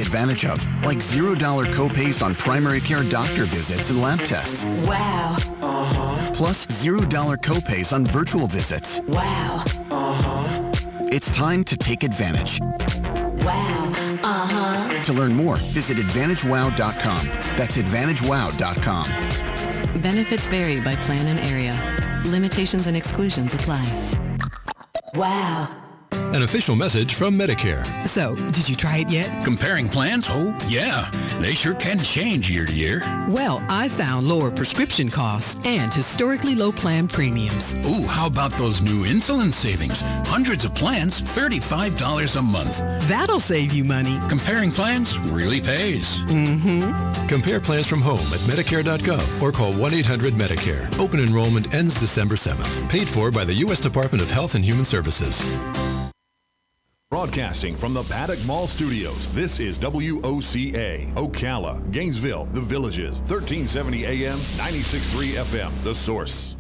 advantage of, like $0 copays on primary care doctor visits and lab tests. Wow. Plus $0 copays on virtual visits. Wow. It's time to take advantage. Wow. To learn more, visit AdvantageWow.com. That's AdvantageWow.com. Benefits vary by plan and area. Limitations and exclusions apply. Wow. An official message from Medicare. So, did you try it yet? Comparing plans? Oh, yeah. They sure can change year to year. Well, I found lower prescription costs and historically low plan premiums. Ooh, how about those new insulin savings? Hundreds of plans, $35 a month. That'll save you money. Comparing plans really pays. Mm-hmm. Compare plans from home at Medicare.gov or call 1-800-MEDICARE. Open enrollment ends December 7th. Paid for by the U.S. Department of Health and Human Services. Broadcasting from the Paddock Mall Studios, this is WOCA, Ocala, Gainesville, The Villages, 1370 AM, 96.3 FM, The Source.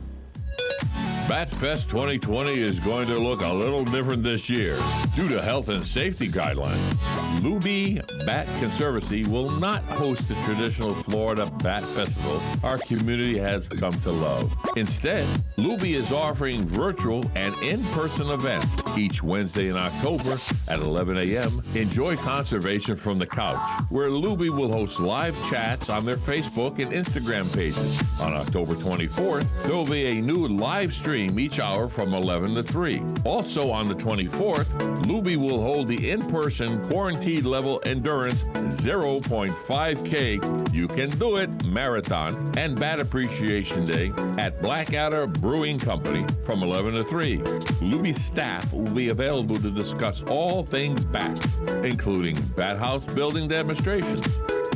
BatFest 2020 is going to look a little different this year. Due to health and safety guidelines, Luby Bat Conservancy will not host the traditional Florida Bat Festival our community has come to love. Instead, Luby is offering virtual and in-person events each Wednesday in October at 11 a.m. Enjoy conservation from the couch, where Luby will host live chats on their Facebook and Instagram pages. On October 24th, there will be a new live stream each hour from 11 to 3. Also on the 24th, Luby will hold the in-person quarantine level endurance 0.5K You Can Do It Marathon and Bat Appreciation Day at Blackadder Brewing Company from 11 to 3. Luby staff will be available to discuss all things bat, including bat house building demonstrations.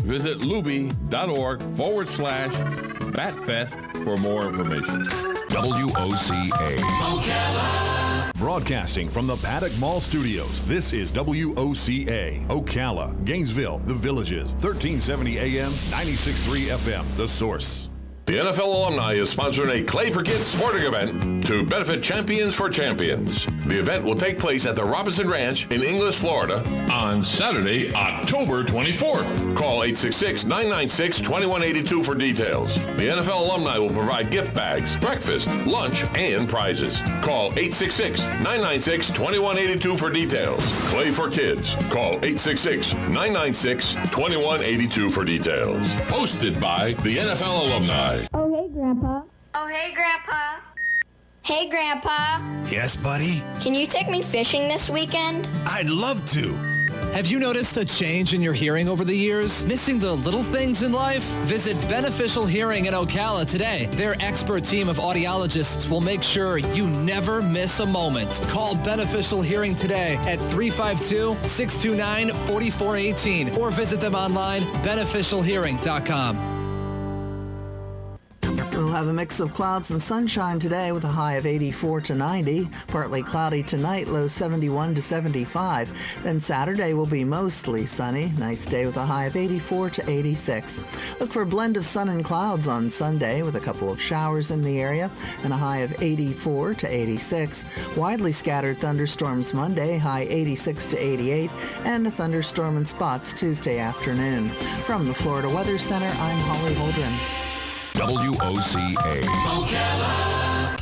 Visit luby.org/batfest for more information. WOCA. Ocala. Broadcasting from the Paddock Mall Studios, this is WOCA, Ocala, Gainesville, The Villages, 1370 AM, 96.3 FM, The Source. The NFL Alumni is sponsoring a Clay for Kids sporting event to benefit Champions for Champions. The event will take place at the Robinson Ranch in Inglis, Florida on Saturday, October 24th. Call 866-996-2182 for details. The NFL Alumni will provide gift bags, breakfast, lunch, and prizes. Call 866-996-2182 for details. Clay for Kids. Call 866-996-2182 for details. Hosted by the NFL Alumni. Oh, hey, Grandpa. Oh, hey, Grandpa. Hey, Grandpa. Yes, buddy? Can you take me fishing this weekend? I'd love to. Have you noticed a change in your hearing over the years? Missing the little things in life? Visit Beneficial Hearing in Ocala today. Their expert team of audiologists will make sure you never miss a moment. Call Beneficial Hearing today at 352-629-4418 or visit them online, beneficialhearing.com. We'll have a mix of clouds and sunshine today with a high of 84 to 90. Partly cloudy tonight, low 71 to 75. Then Saturday will be mostly sunny. Nice day with a high of 84 to 86. Look for a blend of sun and clouds on Sunday with a couple of showers in the area and a high of 84 to 86. Widely scattered thunderstorms Monday, high 86 to 88. And a thunderstorm in spots Tuesday afternoon. From the Florida Weather Center, I'm Holly Holdren. WOCA. Ocala.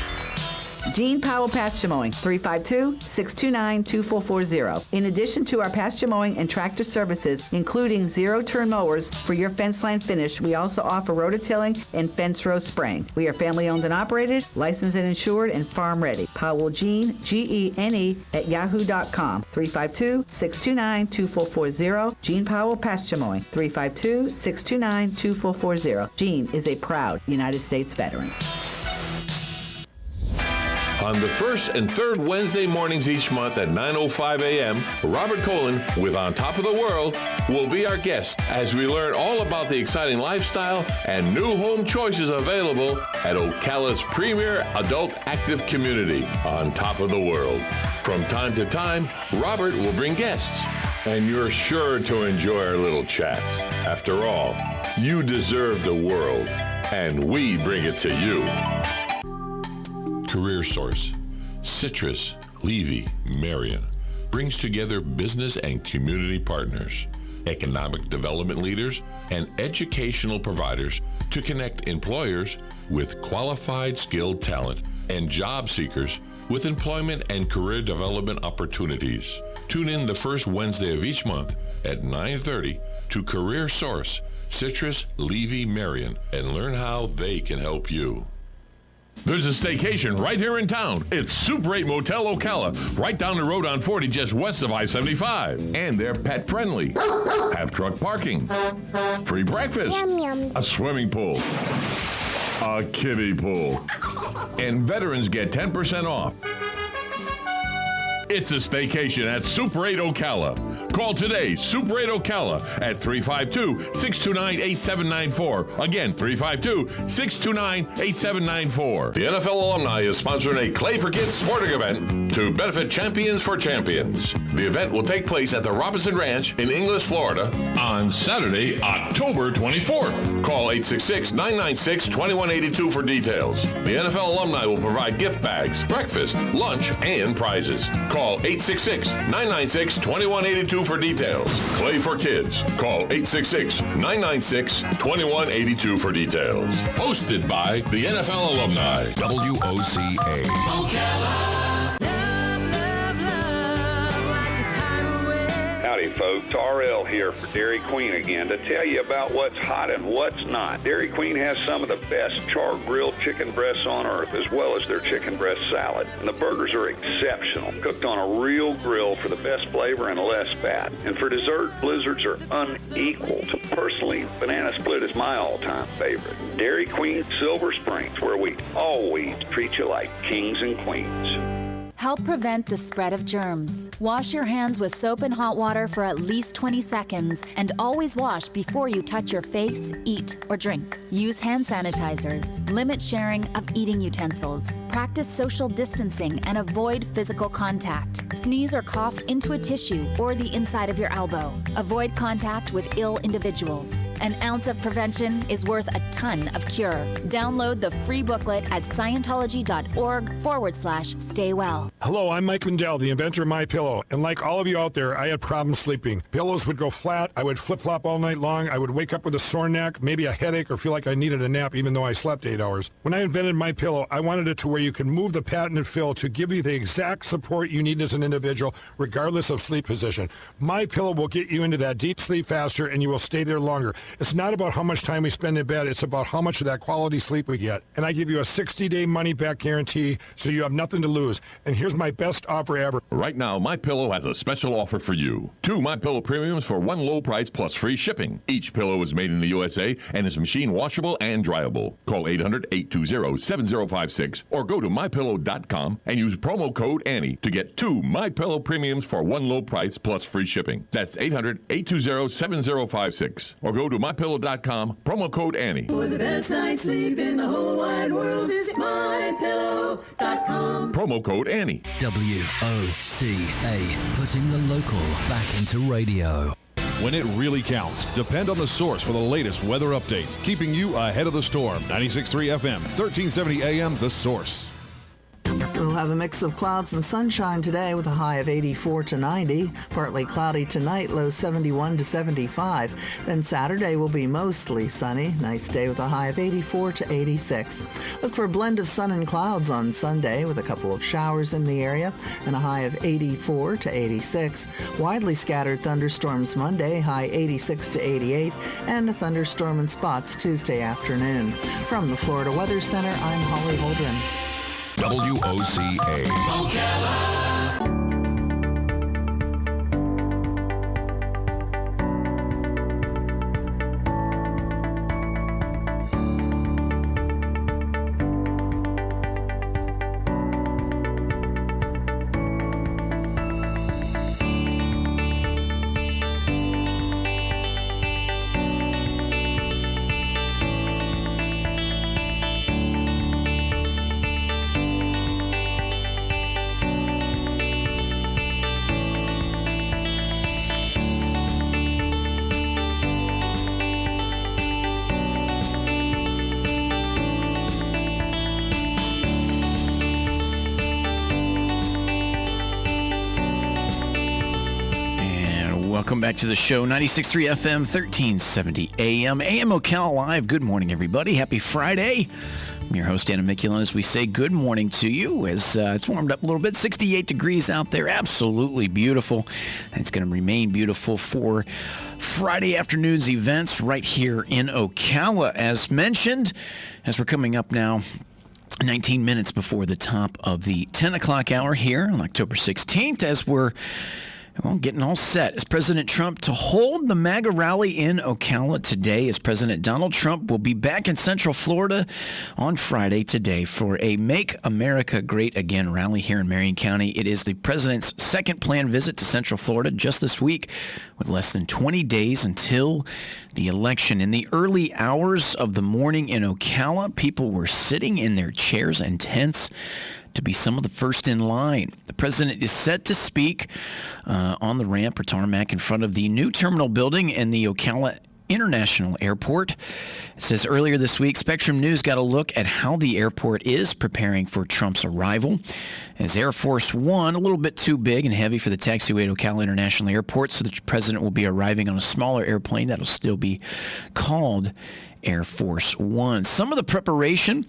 Gene Powell Pasture Mowing, 352-629-2440. In addition to our pasture mowing and tractor services, including zero-turn mowers for your fence line finish, we also offer rototilling and fence row spraying. We are family-owned and operated, licensed and insured, and farm-ready. Powell Gene, Gene, at yahoo.com, 352-629-2440. Gene Powell Pasture Mowing, 352-629-2440. Gene is a proud United States veteran. On the first and third Wednesday mornings each month at 9:05 a.m., Robert Colin with On Top of the World will be our guest as we learn all about the exciting lifestyle and new home choices available at Ocala's premier adult active community, On Top of the World. From time to time, Robert will bring guests, and you're sure to enjoy our little chats. After all, you deserve the world, and we bring it to you. Career Source, Citrus, Levy, Marion brings together business and community partners. economic development leaders, and educational providers to connect employers with qualified, skilled talent and job seekers with employment and career development opportunities. Tune in the first Wednesday of each month at 9:30 to Career Source, Citrus, Levy, Marion, and learn how they can help you. There's a staycation right here in town. It's Super 8 Motel Ocala, right down the road on 40, just west of I-75. And they're pet friendly. Have truck parking, free breakfast, a swimming pool, a kiddie pool, and veterans get 10% off. It's a staycation at Super 8 Ocala. Call today, Super 8 Ocala at 352-629-8794. Again, 352-629-8794. The NFL Alumni is sponsoring a Clay for Kids sporting event to benefit Champions for Champions. The event will take place at the Robinson Ranch in Inglis, Florida on Saturday, October 24th. Call 866-996-2182 for details. The NFL Alumni will provide gift bags, breakfast, lunch, and prizes. Call 866-996-2182 for details. Clay for Kids. Call 866-996-2182 for details. Hosted by the NFL Alumni. WOCA. Howdy, folks. RL here for Dairy Queen again to tell you about what's hot and what's not. Dairy Queen has some of the best char-grilled chicken breasts on earth, as well as their chicken breast salad. And the burgers are exceptional, cooked on a real grill for the best flavor and less fat. And for dessert, blizzards are unequaled. Personally, banana split is my all-time favorite. Dairy Queen Silver Springs, where we always treat you like kings and queens. Help prevent the spread of germs. Wash your hands with soap and hot water for at least 20 seconds and always wash before you touch your face, eat, or drink. Use hand sanitizers. Limit sharing of eating utensils. Practice social distancing and avoid physical contact. Sneeze or cough into a tissue or the inside of your elbow. Avoid contact with ill individuals. An ounce of prevention is worth a ton of cure. Download the free booklet at Scientology.org/stay well. Hello, I'm Mike Lindell, the inventor of MyPillow, and like all of you out there, I had problems sleeping. Pillows would go flat, I would flip-flop all night long, I would wake up with a sore neck, maybe a headache, or feel like I needed a nap even though I slept 8 hours. When I invented MyPillow, I wanted it to where you can move the patented fill to give you the exact support you need as an individual, regardless of sleep position. MyPillow will get you into that deep sleep faster, and you will stay there longer. It's not about how much time we spend in bed, it's about how much of that quality sleep we get. And I give you a 60-day money-back guarantee, so you have nothing to lose. And here's my best offer ever. Right now, MyPillow has a special offer for you. 2 MyPillow premiums for one low price plus free shipping. Each pillow is made in the USA and is machine washable and dryable. Call 800-820-7056 or go to MyPillow.com and use promo code Annie to get 2 MyPillow premiums for one low price plus free shipping. That's 800-820-7056 or go to MyPillow.com, promo code Annie. For the best night's sleep in the whole wide world, visit MyPillow.com. Promo code Annie. WOCA, putting the local back into radio. When it really counts, depend on the source for the latest weather updates, keeping you ahead of the storm. 96.3 FM, 1370 AM, The Source. We'll have a mix of clouds and sunshine today with a high of 84 to 90. Partly cloudy tonight, low 71 to 75. Then Saturday will be mostly sunny. Nice day with a high of 84 to 86. Look for a blend of sun and clouds on Sunday with a couple of showers in the area and a high of 84 to 86. Widely scattered thunderstorms Monday, high 86 to 88. And a thunderstorm in spots Tuesday afternoon. From the Florida Weather Center, I'm Holly Holdren. WOCA. Welcome back to the show. 96.3 FM, 1370 AM. AM Ocala Live. Good morning, everybody. Happy Friday. I'm your host, Anna Miculin, as we say good morning to you as it's warmed up a little bit. 68 degrees out there. Absolutely beautiful. And it's going to remain beautiful for Friday afternoon's events right here in Ocala. As mentioned, as we're coming up now, 19 minutes before the top of the 10 o'clock hour here on October 16th, as we're getting all set as President Trump to hold the MAGA rally in Ocala today, as President Donald Trump will be back in Central Florida on Friday today for a Make America Great Again rally here in Marion County. It is the president's second planned visit to Central Florida just this week, with less than 20 days until the election. In the early hours of the morning in Ocala, people were sitting in their chairs and tents to be some of the first in line. The president is set to speak on the ramp or tarmac in front of the new terminal building in the Ocala International Airport. It says earlier this week, Spectrum News got a look at how the airport is preparing for Trump's arrival. As Air Force One, a little bit too big and heavy for the taxiway at Ocala International Airport, so the president will be arriving on a smaller airplane that'll still be called Air Force One. Some of the preparation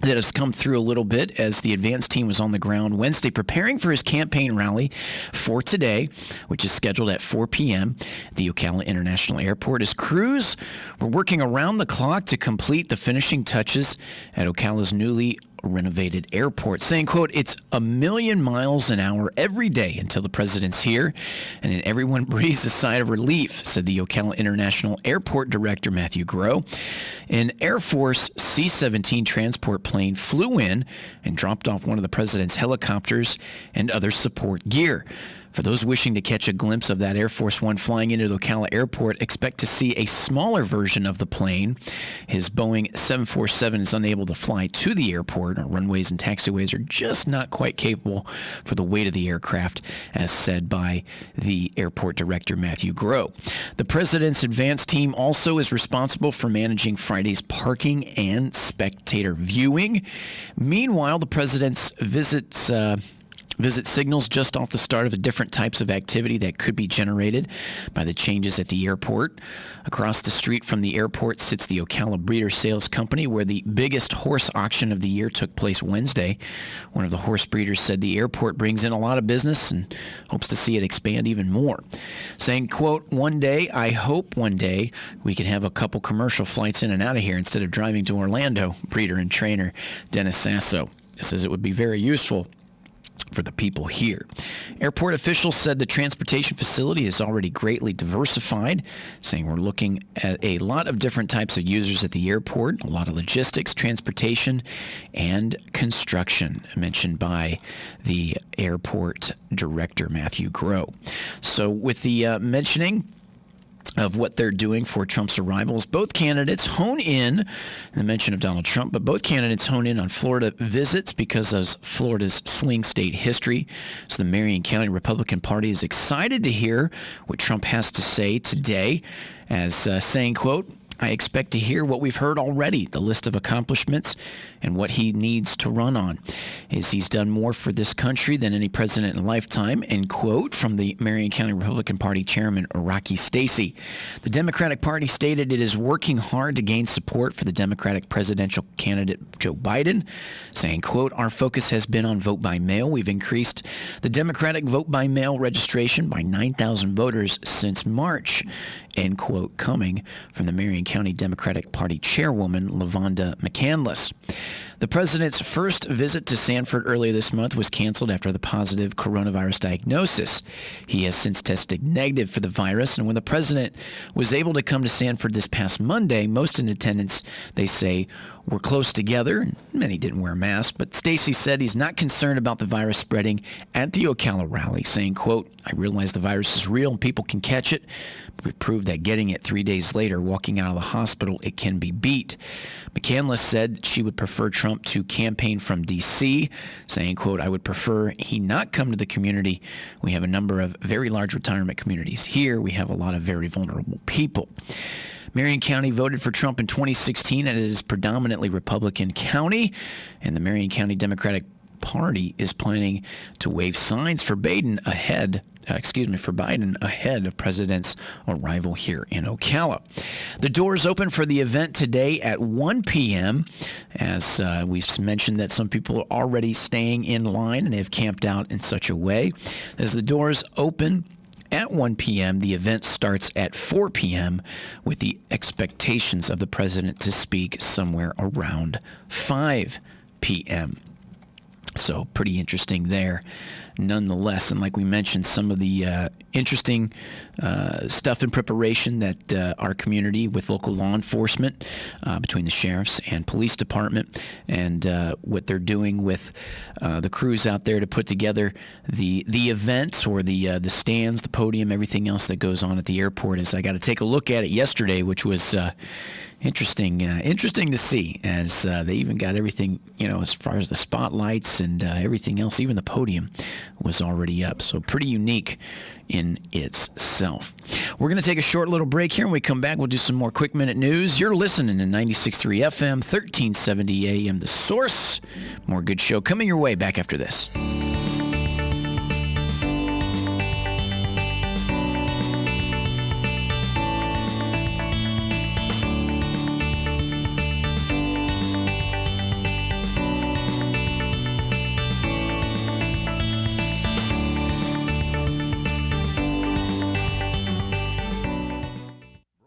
that has come through a little bit as the advance team was on the ground Wednesday preparing for his campaign rally for today, which is scheduled at 4 p.m. at the Ocala International Airport. His crews were working around the clock to complete the finishing touches at Ocala's newly renovated airport, saying, quote, "It's a million miles an hour every day until the president's here, and then everyone breathes a sigh of relief," said the Ocala International Airport Director Matthew Groh. An Air Force C-17 transport plane flew in and dropped off one of the president's helicopters and other support gear. For those wishing to catch a glimpse of that Air Force One flying into the Ocala Airport, expect to see a smaller version of the plane. His Boeing 747 is unable to fly to the airport. Our runways and taxiways are just not quite capable for the weight of the aircraft, as said by the airport director, Matthew Groh. The president's advance team also is responsible for managing Friday's parking and spectator viewing. Meanwhile, the president's visit signals just off the start of the different types of activity that could be generated by the changes at the airport. Across the street from the airport sits the Ocala Breeder Sales Company, where the biggest horse auction of the year took place Wednesday. One of the horse breeders said the airport brings in a lot of business and hopes to see it expand even more, saying, quote, I hope one day we can have a couple commercial flights in and out of here instead of driving to Orlando." Breeder and trainer Dennis Sasso says it would be very useful for the people here. Airport officials said the transportation facility is already greatly diversified, saying we're looking at a lot of different types of users at the airport, a lot of logistics, transportation, and construction, mentioned by the airport director, Matthew Groh. So with the mentioning of what they're doing for Trump's arrivals, both candidates hone in, the mention of Donald Trump, but both candidates hone in on Florida visits because of Florida's swing state history. So the Marion County Republican Party is excited to hear what Trump has to say today, as saying, quote, "I expect to hear what we've heard already, the list of accomplishments and what he needs to run on. He's done more for this country than any president in a lifetime," end quote, from the Marion County Republican Party chairman, Rocky Stacey. The Democratic Party stated it is working hard to gain support for the Democratic presidential candidate, Joe Biden, saying, quote, "Our focus has been on vote by mail. We've increased the Democratic vote by mail registration by 9,000 voters since March," end quote, coming from the Marion County Democratic Party chairwoman, LaVonda McCandless. The president's first visit to Sanford earlier this month was canceled after the positive coronavirus diagnosis. He has since tested negative for the virus, and when the president was able to come to Sanford this past Monday, most in attendance, they say, were close together, and many didn't wear masks, but Stacey said he's not concerned about the virus spreading at the Ocala rally, saying, quote, "I realize the virus is real and people can catch it, but we've proved that getting it 3 days later, walking out of the hospital, it can be beat." McCandless said she would prefer Trump to campaign from D.C., saying, quote, "I would prefer he not come to the community. We have a number of very large retirement communities here. We have a lot of very vulnerable people." Marion County voted for Trump in 2016, and it is predominantly Republican county, and the Marion County Democratic party is planning to wave signs for Biden ahead of President's arrival here in Ocala. The doors open for the event today at 1 p.m. As we've mentioned that some people are already staying in line and have camped out in such a way. As the doors open at 1 p.m., the event starts at 4 p.m. with the expectations of the president to speak somewhere around 5 p.m. So pretty interesting there nonetheless. And like we mentioned, some of the interesting stuff in preparation that our community with local law enforcement, between the sheriffs and police department, and what they're doing with the crews out there to put together the events or the stands, the podium, everything else that goes on at the airport. Is I got to take a look at it yesterday, which was interesting to see, as they even got everything, as far as the spotlights and everything else. Even the podium was already up, so pretty unique in itself. We're going to take a short little break here. When we come back, we'll do some more quick minute news. You're listening to 96.3 FM, 1370 AM, The Source. More good show coming your way back after this.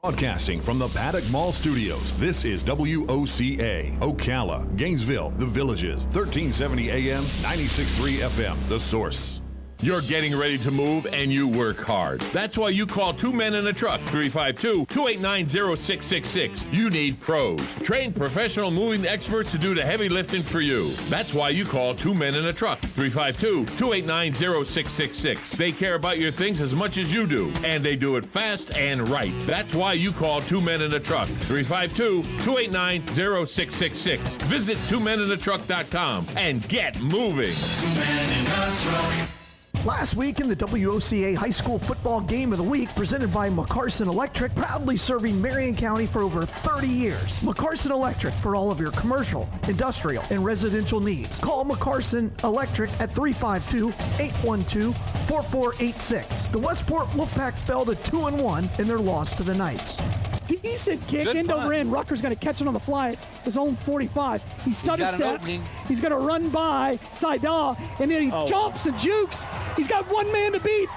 Broadcasting from the Paddock Mall Studios, this is WOCA, Ocala, Gainesville, The Villages, 1370 AM, 96.3 FM, The Source. You're getting ready to move and you work hard. That's why you call Two Men in a Truck, 352-289-0666. You need pros. Trained professional moving experts to do the heavy lifting for you. That's why you call Two Men in a Truck, 352-289-0666. They care about your things as much as you do, and they do it fast and right. That's why you call Two Men in a Truck, 352-289-0666. Visit twomeninatruck.com and get moving. 2 Men in a Truck. Last week in the WOCA High School Football Game of the Week, presented by McCarson Electric, proudly serving Marion County for over 30 years. McCarson Electric for all of your commercial, industrial, and residential needs. Call McCarson Electric at 352-812-4486. The Westport Wolfpack fell to 2-1 in their loss to the Knights. Decent kick, end over end. Rutgers going to catch it on the fly at his own 45. He stutter steps. He's going to run by Seidel, and then he jumps and jukes. He's got one man to beat.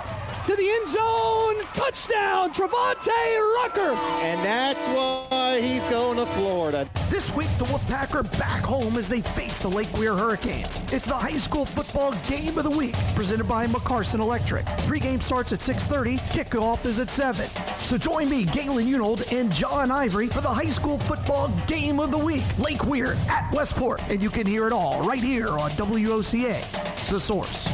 To the end zone. Touchdown, Trevante Rucker. And that's why he's going to Florida. This week, the Wolfpack are back home as they face the Lake Weir Hurricanes. It's the High School Football Game of the Week, presented by McCarson Electric. Pre-game starts at 6:30. Kickoff is at 7. So join me, Galen Unold, and John Ivory for the High School Football Game of the Week. Lake Weir at Westport. And you can hear it all right here on WOCA, The Source.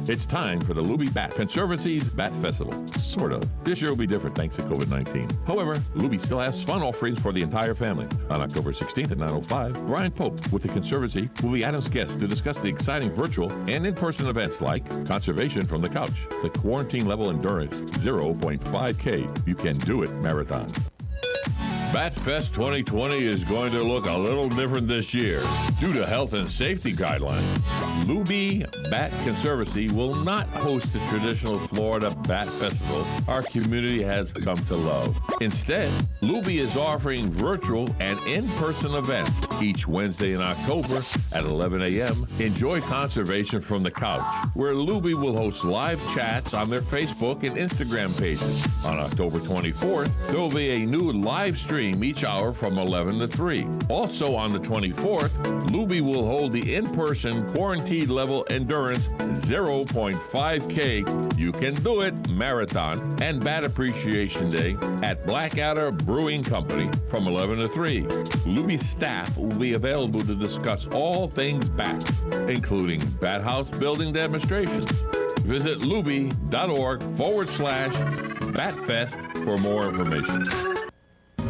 It's time for the Luby Bat Conservancy's Bat Festival. Sort of. This year will be different thanks to COVID-19. However, Luby still has fun offerings for the entire family. On October 16th at 9:05, Brian Pope with the Conservancy will be Adam's guest to discuss the exciting virtual and in-person events like Conservation from the Couch, the Quarantine Level Endurance 0.5K You Can Do It Marathon. Bat Fest 2020 is going to look a little different this year. Due to health and safety guidelines, Luby Bat Conservancy will not host the traditional Florida Bat Festival our community has come to love. Instead, Luby is offering virtual and in-person events each Wednesday in October at 11 a.m. Enjoy Conservation from the Couch, where Luby will host live chats on their Facebook and Instagram pages. On October 24th, there will be a new live stream each hour from 11 to 3. Also on the 24th, Luby will hold the in-person Quarantine Level Endurance 0.5K You Can Do It Marathon and Bat Appreciation Day at Blackadder Brewing Company from 11 to 3. Luby staff will be available to discuss all things bat, including bat house building demonstrations. Visit luby.org/Batfest for more information.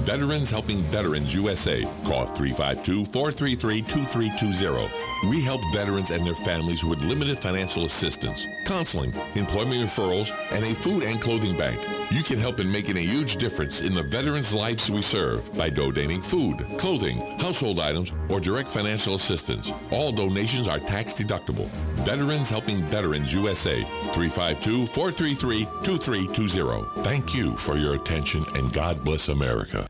Veterans Helping Veterans USA. Call 352-433-2320. We help veterans and their families with limited financial assistance, counseling, employment referrals, and a food and clothing bank. You can help in making a huge difference in the veterans' lives we serve by donating food, clothing, household items, or direct financial assistance. All donations are tax deductible. Veterans Helping Veterans USA. 352-433-2320. Thank you for your attention, and God bless America.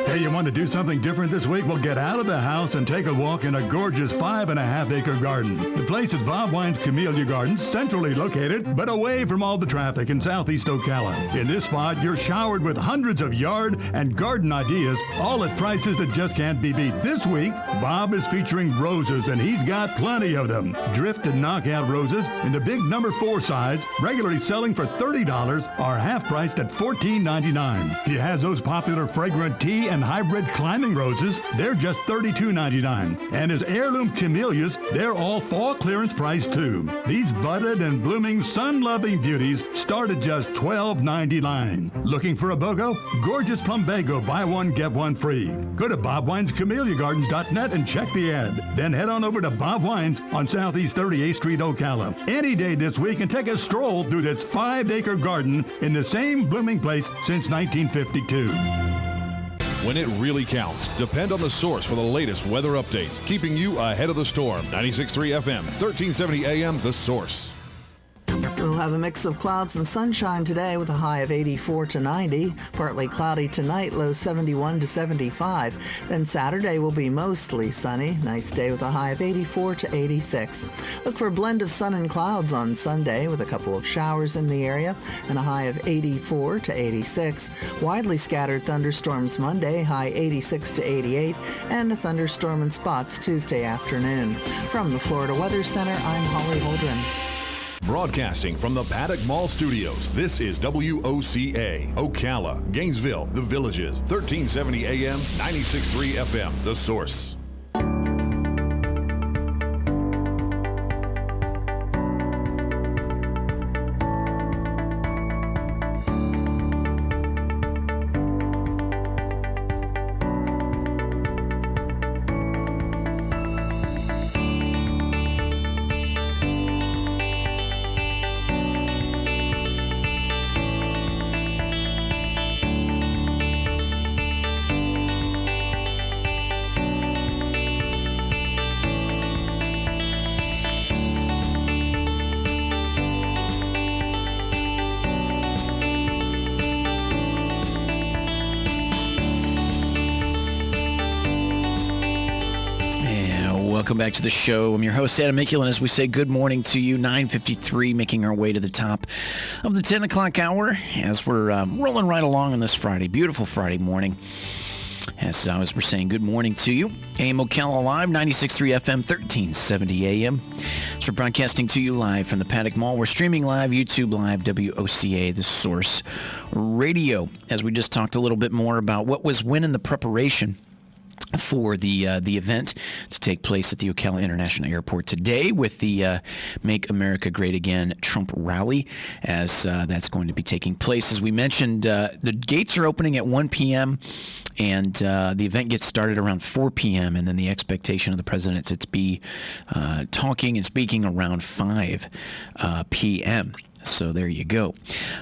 Hey, you want to do something different this week? Well, get out of the house and take a walk in a gorgeous 5.5-acre garden. The place is Bob Wine's Camellia Gardens, centrally located, but away from all the traffic in southeast Ocala. In this spot, you're showered with hundreds of yard and garden ideas, all at prices that just can't be beat. This week, Bob is featuring roses, and he's got plenty of them. Drift and knockout roses in the big number 4 size, regularly selling for $30, are half-priced at $14.99. He has those popular fragrant tea and hybrid climbing roses, they're just $32.99. And his heirloom camellias, they're all fall clearance price too. These budded and blooming sun-loving beauties start at just $12.99. Looking for a BOGO? Gorgeous plumbago, buy one, get one free. Go to bobwinescamelliagardens.net and check the ad. Then head on over to Bob Wines on Southeast 38th Street, Ocala. Any day this week and take a stroll through this 5-acre garden in the same blooming place since 1952. When it really counts, depend on the source for the latest weather updates, keeping you ahead of the storm. 96.3 FM, 1370 AM, The Source. We'll have a mix of clouds and sunshine today with a high of 84 to 90. Partly cloudy tonight, low 71 to 75. Then Saturday will be mostly sunny. Nice day with a high of 84 to 86. Look for a blend of sun and clouds on Sunday with a couple of showers in the area and a high of 84 to 86. Widely scattered thunderstorms Monday, high 86 to 88. And a thunderstorm in spots Tuesday afternoon. From the Florida Weather Center, I'm Holly Holdren. Broadcasting from the Paddock Mall Studios, this is WOCA, Ocala, Gainesville, The Villages, 1370 AM, 96.3 FM, The Source. Welcome back to the show. I'm your host, Adam Mikulin, as we say good morning to you. 9:53, making our way to the top of the 10 o'clock hour as we're rolling right along on this Friday. Beautiful Friday morning. As we're saying good morning to you. AM Ocala Live, 96.3 FM, 1370 AM. So we're broadcasting to you live from the Paddock Mall. We're streaming live, YouTube Live, WOCA, The Source Radio. As we just talked a little bit more about what was when in the preparation for the event to take place at the Ocala International Airport today with the Make America Great Again Trump rally, as that's going to be taking place. As we mentioned, the gates are opening at 1 p.m. and the event gets started around 4 p.m. and then the expectation of the president is to be talking and speaking around 5 p.m. So there you go.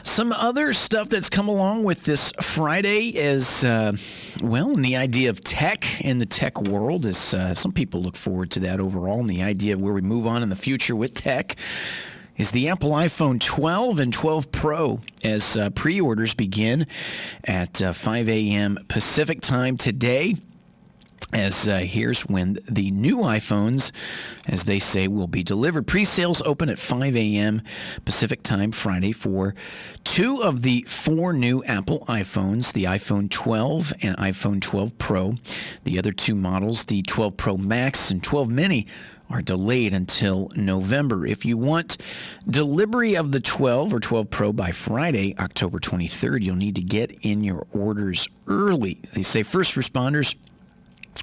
Some other stuff that's come along with this Friday is, in the idea of tech in the tech world, is some people look forward to that overall, and the idea of where we move on in the future with tech is the Apple iPhone 12 and 12 Pro, as pre-orders begin at 5 a.m. Pacific time today. As here's when the new iPhones, as they say, will be delivered. Pre-sales open at 5 a.m. Pacific time Friday for 2 of the 4 new Apple iPhones, the iPhone 12 and iPhone 12 Pro. The other 2 models, the 12 Pro Max and 12 Mini, are delayed until November. If you want delivery of the 12 or 12 Pro by Friday, October 23rd, you'll need to get in your orders early. They say first responders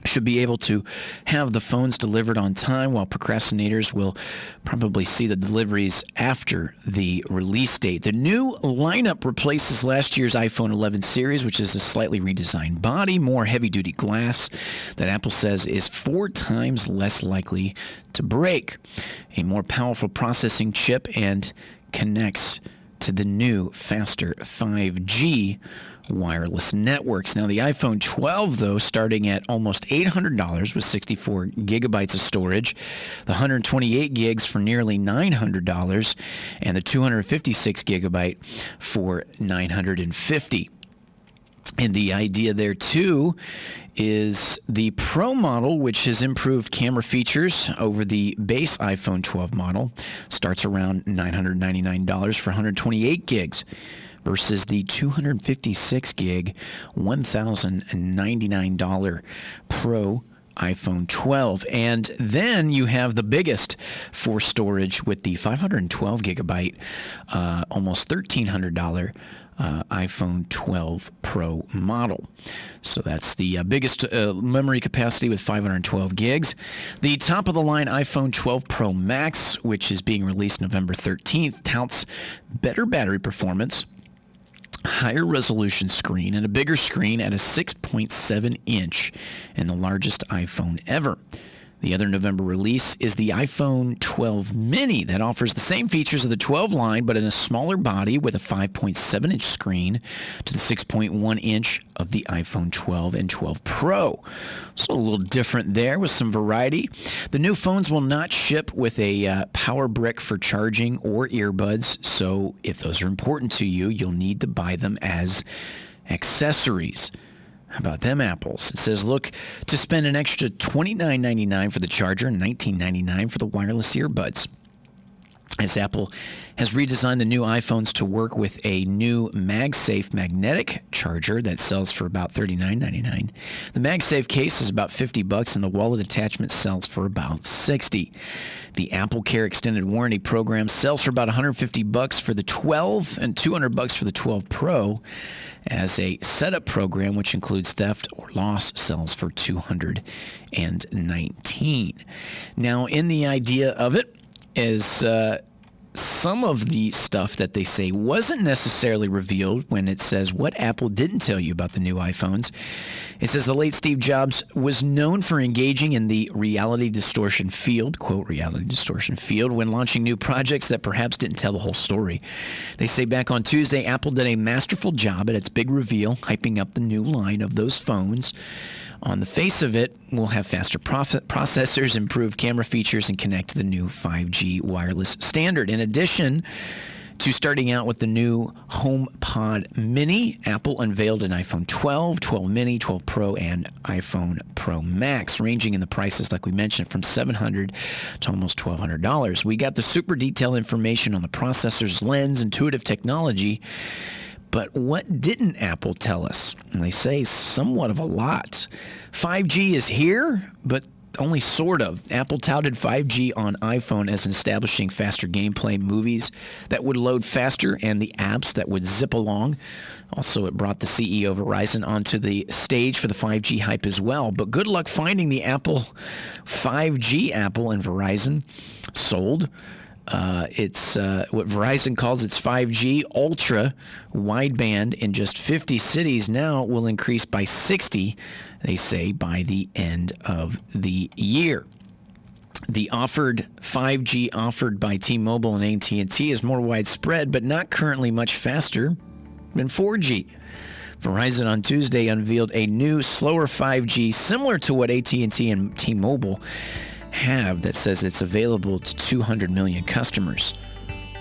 should be able to have the phones delivered on time, while procrastinators will probably see the deliveries after the release date. The new lineup replaces last year's iPhone 11 series, which is a slightly redesigned body, more heavy-duty glass that Apple says is 4 times less likely to break, a more powerful processing chip, and connects to the new, faster 5G wireless networks. Now, the iPhone 12, though, starting at almost $800 with 64 gigabytes of storage, the 128 gigs for nearly $900, and the 256 gigabyte for $950. And the idea there, too, is the Pro model, which has improved camera features over the base iPhone 12 model, starts around $999 for 128 gigs. Versus the 256 gig, $1,099 Pro iPhone 12. And then you have the biggest for storage with the 512 gigabyte, almost $1,300 iPhone 12 Pro model. So that's the biggest memory capacity with 512 gigs. The top-of-the-line iPhone 12 Pro Max, which is being released November 13th, touts better battery performance, higher resolution screen, and a bigger screen at a 6.7 inch, and the largest iPhone ever. The other November release is the iPhone 12 mini that offers the same features of the 12 line, but in a smaller body with a 5.7 inch screen to the 6.1 inch of the iPhone 12 and 12 Pro. So a little different there with some variety. The new phones will not ship with a power brick for charging or earbuds, so if those are important to you, you'll need to buy them as accessories. How about them apples? It says, look to spend an extra $29.99 for the charger and $19.99 for the wireless earbuds. As Apple has redesigned the new iPhones to work with a new MagSafe magnetic charger that sells for about $39.99. The MagSafe case is about $50, and the wallet attachment sells for about $60. The Apple Care Extended Warranty Program sells for about $150 for the 12 and $200 for the 12 Pro, as a setup program, which includes theft or loss, sells for $219. Now, in the idea of it is some of the stuff that they say wasn't necessarily revealed when it says what Apple didn't tell you about the new iPhones. It says the late Steve Jobs was known for engaging in the reality distortion field, quote, reality distortion field, when launching new projects that perhaps didn't tell the whole story. They say back on Tuesday, Apple did a masterful job at its big reveal, hyping up the new line of those phones. On the face of it, we'll have faster processors, improved camera features, and connect to the new 5G wireless standard. In addition to starting out with the new HomePod Mini, Apple unveiled an iPhone 12, 12 Mini, 12 Pro, and iPhone Pro Max, ranging in the prices, like we mentioned, from $700 to almost $1,200. We got the super detailed information on the processors, lens, intuitive technology. But what didn't Apple tell us? And they say somewhat of a lot. 5G is here, but only sort of. Apple touted 5G on iPhone as establishing faster gameplay, movies that would load faster, and the apps that would zip along. Also, it brought the CEO of Verizon onto the stage for the 5G hype as well. But good luck finding the Apple 5G Apple and Verizon sold. It's what Verizon calls its 5G Ultra wideband in just 50 cities. Now it will increase by 60, they say, by the end of the year. The offered 5G offered by T-Mobile and AT&T is more widespread, but not currently much faster than 4G. Verizon on Tuesday unveiled a new, slower 5G similar to what AT&T and T-Mobile have, that says it's available to 200 million customers.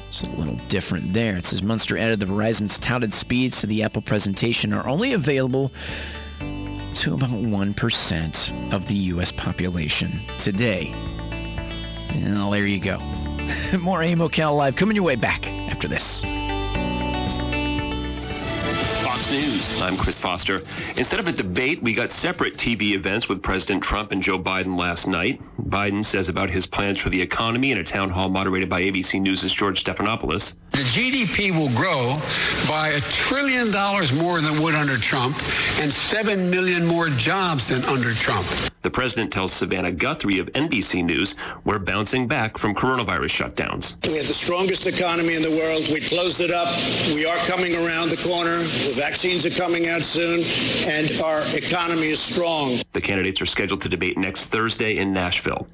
It's a little different there. It says Munster added the Verizon's touted speeds to the Apple presentation are only available to about 1% of the U.S. population today. Well, there you go. More AM Ocala Live coming your way back after this. Fox News. I'm Chris Foster. Instead of a debate, we got separate TV events with President Trump and Joe Biden last night. Biden says about his plans for the economy in a town hall moderated by ABC News' George Stephanopoulos. The GDP will grow by $1 trillion more than would under Trump and 7 million more jobs than under Trump. The president tells Savannah Guthrie of NBC News we're bouncing back from coronavirus shutdowns. We have the strongest economy in the world. We closed it up. We are coming around the corner. The vaccines are coming out soon, and our economy is strong. The candidates are scheduled to debate next Thursday in Nashville.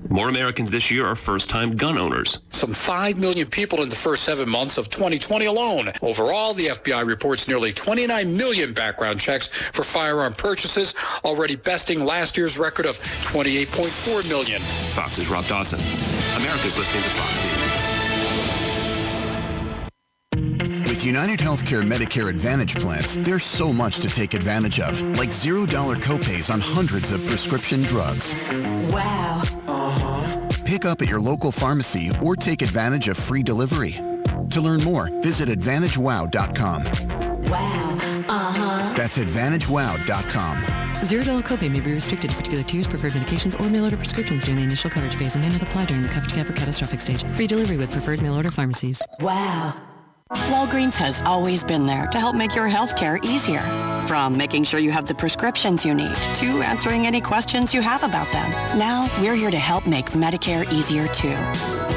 More Americans this year are first-time gun owners. Some 5 million people in the first 7 months of 2020 alone. Overall, the FBI reports nearly 29 million background checks for firearm purchases, already besting last year's record of 28.4 million. Fox's Rob Dawson. America's listening to Fox News. With United Healthcare Medicare Advantage plans, there's so much to take advantage of, like $0 copays on hundreds of prescription drugs. Wow. Pick up at your local pharmacy or take advantage of free delivery. To learn more, visit AdvantageWow.com. Wow. That's AdvantageWow.com. $0 copay may be restricted to particular tiers, preferred medications, or mail order prescriptions during the initial coverage phase and may not apply during the coverage gap or catastrophic stage. Free delivery with preferred mail order pharmacies. Wow. Walgreens has always been there to help make your health care easier. From making sure you have the prescriptions you need to answering any questions you have about them. Now, we're here to help make Medicare easier too.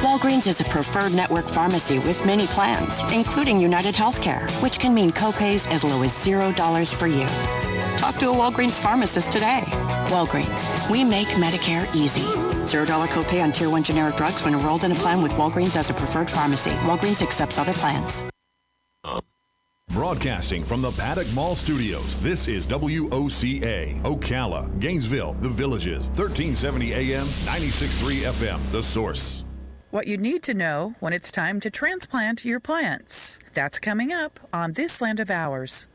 Walgreens is a preferred network pharmacy with many plans, including United Healthcare, which can mean copays as low as $0 for you. Talk to a Walgreens pharmacist today. Walgreens, we make Medicare easy. $0 copay on Tier 1 generic drugs when enrolled in a plan with Walgreens as a preferred pharmacy. Walgreens accepts other plans. Broadcasting from the Paddock Mall Studios, this is WOCA, Ocala, Gainesville, The Villages, 1370 AM, 96.3 FM, The Source. What you need to know when it's time to transplant your plants. That's coming up on This Land of Ours.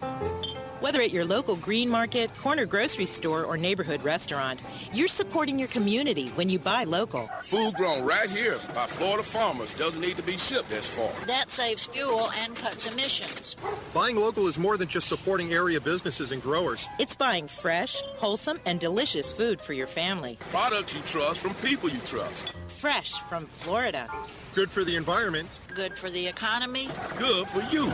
Whether at your local green market, corner grocery store, or neighborhood restaurant, you're supporting your community when you buy local. Food grown right here by Florida farmers doesn't need to be shipped as far. That saves fuel and cuts emissions. Buying local is more than just supporting area businesses and growers. It's buying fresh, wholesome, and delicious food for your family. Products you trust from people you trust. Fresh from Florida. Good for the environment. Good for the economy. Good for you.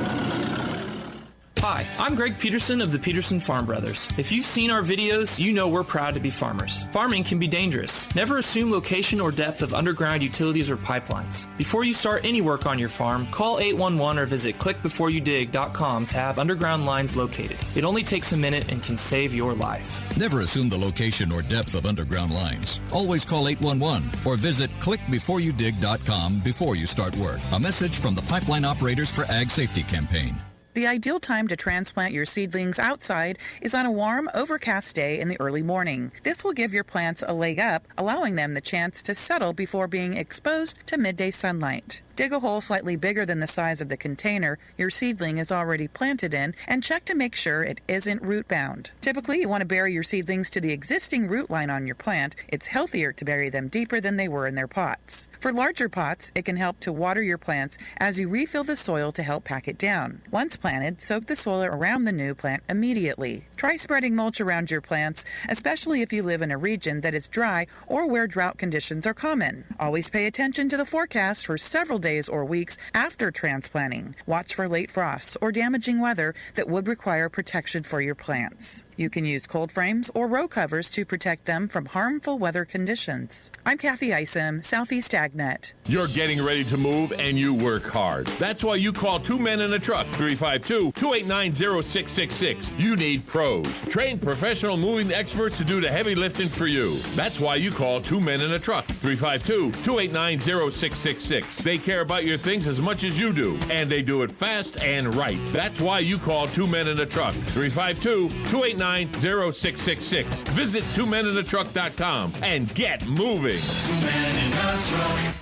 Hi, I'm Greg Peterson of the Peterson Farm Brothers. If you've seen our videos, you know we're proud to be farmers. Farming can be dangerous. Never assume location or depth of underground utilities or pipelines. Before you start any work on your farm, call 811 or visit clickbeforeyoudig.com to have underground lines located. It only takes a minute and can save your life. Never assume the location or depth of underground lines. Always call 811 or visit clickbeforeyoudig.com before you start work. A message from the Pipeline Operators for Ag Safety campaign. The ideal time to transplant your seedlings outside is on a warm, overcast day in the early morning. This will give your plants a leg up, allowing them the chance to settle before being exposed to midday sunlight. Dig a hole slightly bigger than the size of the container your seedling is already planted in and check to make sure it isn't root bound. Typically, you want to bury your seedlings to the existing root line on your plant. It's healthier to bury them deeper than they were in their pots. For larger pots, it can help to water your plants as you refill the soil to help pack it down. Once planted, soak the soil around the new plant immediately. Try spreading mulch around your plants, especially if you live in a region that is dry or where drought conditions are common. Always pay attention to the forecast for several days or weeks after transplanting. Watch for late frosts or damaging weather that would require protection for your plants. You can use cold frames or row covers to protect them from harmful weather conditions. I'm Kathy Isom, Southeast AgNet. You're getting ready to move and you work hard. That's why you call Two Men in a Truck, 352-289-0666. You need pros. Trained professional moving experts to do the heavy lifting for you. That's why you call Two Men in a Truck, 352-289-0666. They care about your things as much as you do, and they do it fast and right. That's why you call Two Men in a Truck, 352-289-0666. Visit twomeninatruck.com and get moving. 2 Men in a Truck.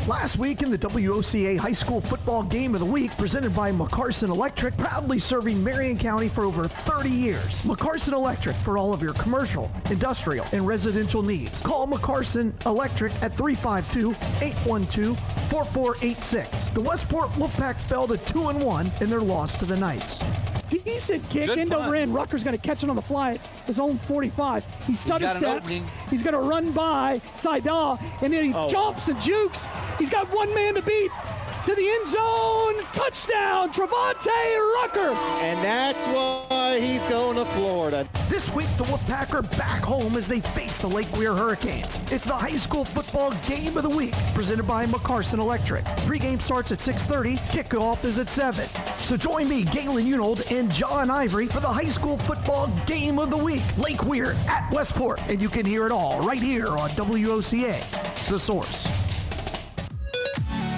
Last week in the WOCA High School Football Game of the Week, presented by McCarson Electric, proudly serving Marion County for over 30 years. McCarson Electric for all of your commercial, industrial, and residential needs. Call McCarson Electric at 352-812-4486. The Westport Wolfpack fell to 2-1 in their loss to the Knights. decent kick. End over end. Rutgers going to catch it on the fly at his own 45. He stutter steps. He's going to run by Seidel, and then he jumps and jukes. He's got one man to beat. To the end zone, touchdown, Travante Rucker. And that's why he's going to Florida. This week, the Wolfpack are back home as they face the Lake Weir Hurricanes. It's the high school football game of the week, presented by McCarson Electric. Pregame starts at 6:30, kickoff is at 7. So join me, Galen Unold, and John Ivory for the high school football game of the week, Lake Weir at Westport. And you can hear it all right here on WOCA, The Source.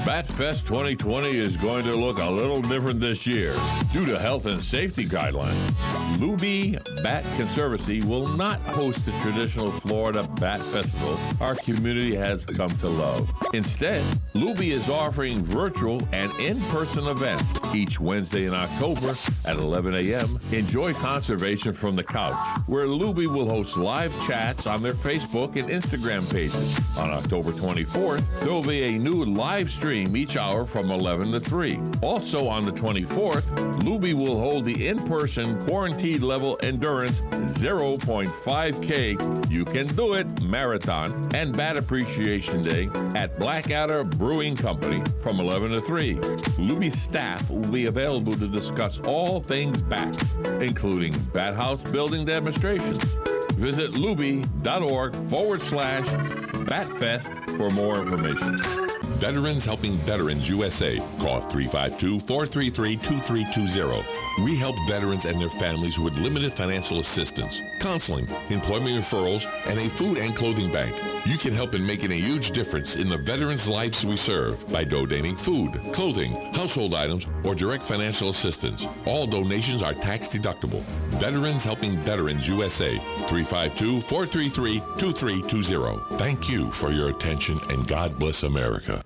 Bat Fest 2020 is going to look a little different this year. Due to health and safety guidelines, Luby Bat Conservancy will not host the traditional Florida Bat Festival our community has come to love. Instead, Luby is offering virtual and in-person events each Wednesday in October at 11 a.m. Enjoy conservation from the couch, where Luby will host live chats on their Facebook and Instagram pages. On October 24th, there will be a new live stream each hour from 11 to 3. Also on the 24th, Luby will hold the in-person quarantine level endurance 0.5K You Can Do It Marathon and Bat Appreciation Day at Blackadder Brewing Company from 11 to 3. Luby staff will be available to discuss all things bat, including bat house building demonstrations. Visit luby.org/BatFest for more information. Veterans Helping Veterans USA. Call 352-433-2320. We help veterans and their families with limited financial assistance, counseling, employment referrals, and a food and clothing bank. You can help in making a huge difference in the veterans' lives we serve by donating food, clothing, household items, or direct financial assistance. All donations are tax deductible. Veterans Helping Veterans USA. 352-433-2320. Thank you for your attention, and God bless America.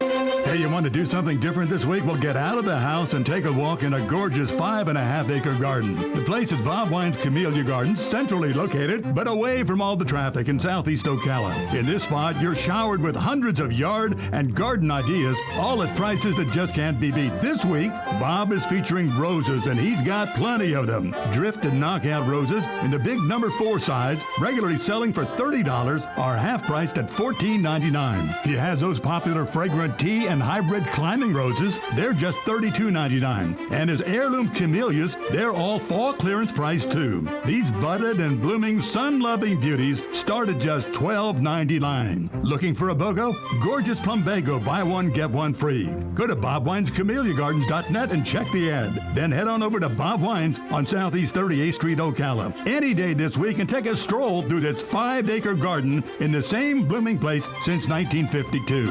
Hey, you want to do something different this week? Well, get out of the house and take a walk in a gorgeous 5.5-acre garden. The place is Bob Wine's Camellia Gardens, centrally located, but away from all the traffic in southeast Ocala. In this spot, you're showered with hundreds of yard and garden ideas, all at prices that just can't be beat. This week, Bob is featuring roses, and he's got plenty of them. Drift and knockout roses in the big number 4 size, regularly selling for $30, are half-priced at $14.99. He has those popular fragrant tea and hybrid climbing roses, they're just $32.99. And his heirloom camellias, they're all fall clearance price too. These budded and blooming sun-loving beauties start at just $12.99. Looking for a BOGO? Gorgeous plumbago, buy one, get one free. Go to BobWinesCameliaGardens.net and check the ad. Then head on over to Bob Wines on Southeast 38th Street, Ocala. Any day this week and take a stroll through this 5-acre garden in the same blooming place since 1952.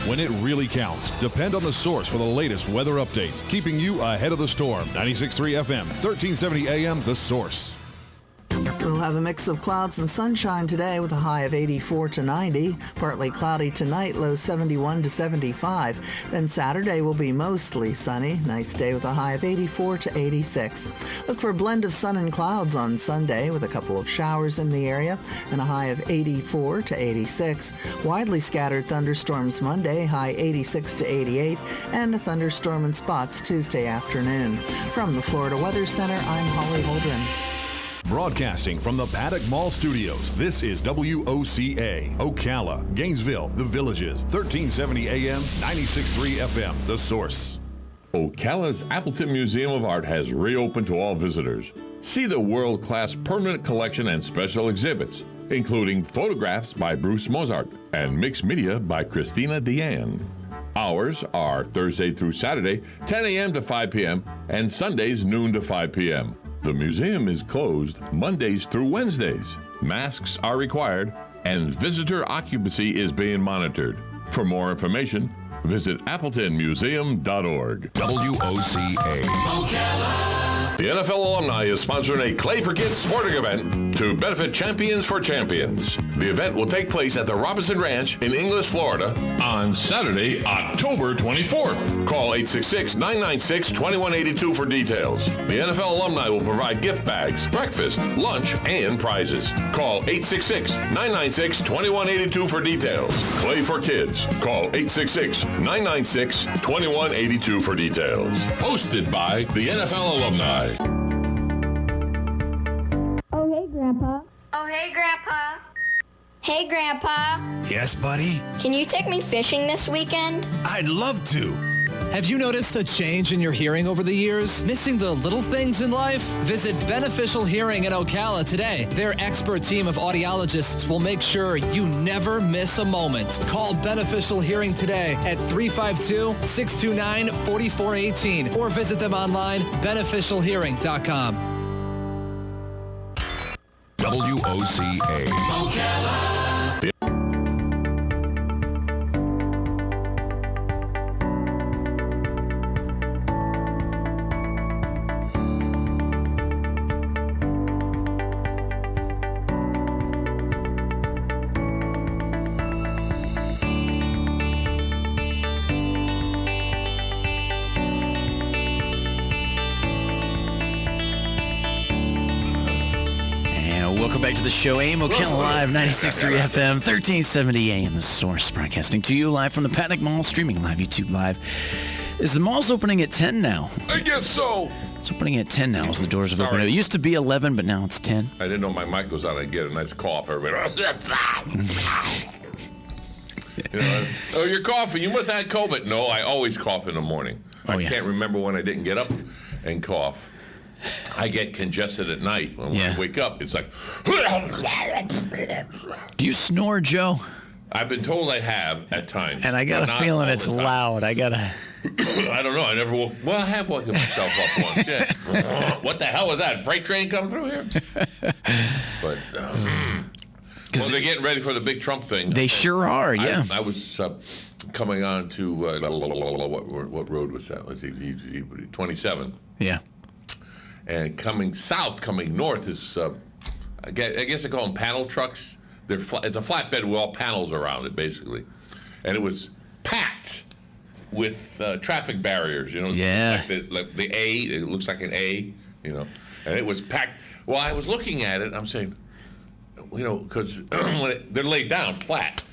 When it really counts, depend on The Source for the latest weather updates, keeping you ahead of the storm. 96.3 FM, 1370 AM, The Source. We'll have a mix of clouds and sunshine today with a high of 84 to 90. Partly cloudy tonight, low 71 to 75. Then Saturday will be mostly sunny. Nice day with a high of 84 to 86. Look for a blend of sun and clouds on Sunday with a couple of showers in the area and a high of 84 to 86. Widely scattered thunderstorms Monday, high 86 to 88. And a thunderstorm in spots Tuesday afternoon. From the Florida Weather Center, I'm Holly Holdren. Broadcasting from the Paddock Mall Studios, this is WOCA, Ocala, Gainesville, The Villages, 1370 AM, 96.3 FM, The Source. Ocala's Appleton Museum of Art has reopened to all visitors. See the world-class permanent collection and special exhibits, including photographs by Bruce Mozart and mixed media by Christina Deanne. Hours are Thursday through Saturday, 10 a.m. to 5 p.m., and Sundays noon to 5 p.m. The museum is closed Mondays through Wednesdays. Masks are required, and visitor occupancy is being monitored. For more information, visit appletonmuseum.org. WOCA. The NFL alumni is sponsoring a Clay for Kids sporting event to benefit Champions for Champions. The event will take place at the Robinson Ranch in Inglis, Florida on Saturday, October 24th. Call 866-996-2182 for details. The NFL alumni will provide gift bags, breakfast, lunch, and prizes. Call 866-996-2182 for details. Clay for Kids. Call 866-996-2182 for details. Hosted by the NFL alumni. Oh, hey, Grandpa. Oh, hey, Grandpa. Hey, Grandpa. Yes, buddy? Can you take me fishing this weekend? I'd love to. Have you noticed a change in your hearing over the years? Missing the little things in life? Visit Beneficial Hearing in Ocala today. Their expert team of audiologists will make sure you never miss a moment. Call Beneficial Hearing today at 352-629-4418 or visit them online, beneficialhearing.com. WOCA. Ocala. Welcome back to the show. AM Ocala Live, 96.3 FM, 1370 AM. The Source, broadcasting to you live from the Paddock Mall, streaming live, YouTube Live. Is the mall's opening at 10 now? I guess so. It's opening at 10 now as the doors have opened. It used to be 11, but now it's 10. I didn't know my mic was on. I'd get a nice cough. Everybody. Oh, you're coughing. You must have had COVID. No, I always cough in the morning. I can't remember when I didn't get up and cough. I get congested at night. When I wake up, it's like... Do you snore, Joe? I've been told I have at times. And I got a feeling it's loud. I don't know. I never woke... Well, I have woken myself up once, yeah. What the hell was that? Freight train come through here? But... well, they're getting ready for the big Trump thing. They sure are, yeah. I was coming on to... what road was that? Let's see, 27. Yeah. And coming south, coming north is, I guess they call them panel trucks. It's a flatbed with all panels around it, basically. And it was packed with traffic barriers, Yeah. Like the A, it looks like an A, And it was packed. Well, I was looking at it, I'm saying, because when they're laid down flat,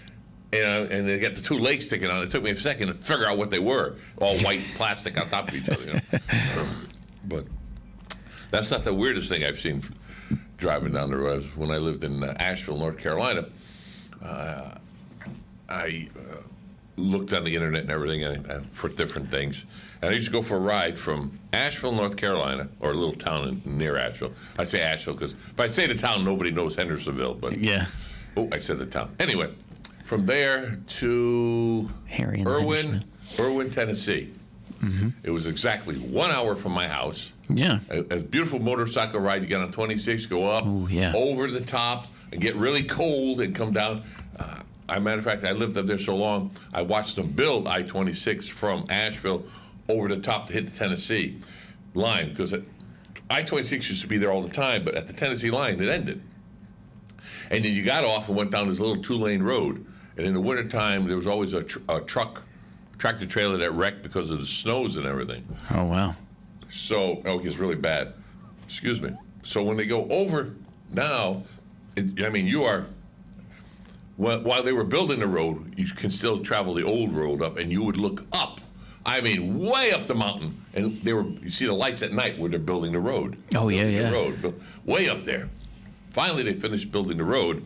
and they got the two legs sticking out, it took me a second to figure out what they were. All white plastic on top of each other, But... that's not the weirdest thing I've seen driving down the road. When I lived in Asheville, North Carolina, I looked on the internet and everything for different things. And I used to go for a ride from Asheville, North Carolina, or a little town near Asheville. I say Asheville because if I say the town, nobody knows Hendersonville. But yeah. Oh, I said the town. Anyway, from there to Irwin, Tennessee. Mm-hmm. It was exactly 1 hour from my house. Yeah. A beautiful motorcycle ride. You get on 26, go up, over the top, and get really cold and come down. As a matter of fact, I lived up there so long, I watched them build I-26 from Asheville over the top to hit the Tennessee line. Because I-26 used to be there all the time, but at the Tennessee line, it ended. And then you got off and went down this little two-lane road. And in the wintertime, there was always a tractor trailer that wrecked because of the snows and everything. Oh, wow. So, it gets really bad. Excuse me. So when they go over now, you are, while they were building the road, you can still travel the old road up, and you would look up. Way up the mountain. And you see the lights at night where they're building the road. Oh, yeah. The road, way up there. Finally, they finished building the road.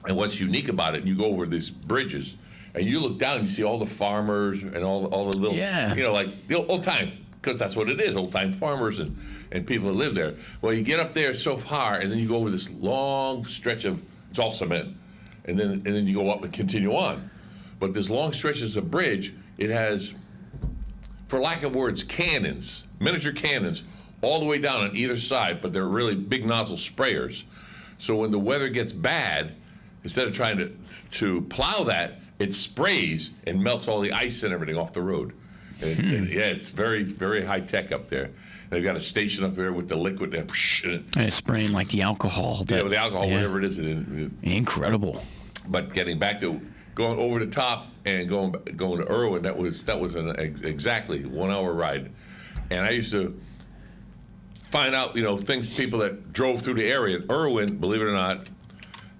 And what's unique about it, you go over these bridges, and you look down and you see all the farmers and all the little, like the old time, because that's what it is, old time farmers and people that live there. Well, you get up there so far, and then you go over this long stretch of, it's all cement, and then you go up and continue on. But this long stretches of bridge, it has, for lack of words, cannons, miniature cannons, all the way down on either side, but they're really big nozzle sprayers. So when the weather gets bad, instead of trying to plow that, it sprays and melts all the ice and everything off the road. And it's very, very high tech up there. They've got a station up there with the liquid. And it's spraying like the alcohol. Yeah, with the alcohol, whatever it is. Incredible. But getting back to going over the top and going to Irwin, that was exactly 1 hour ride. And I used to find out, people that drove through the area. And Irwin, believe it or not,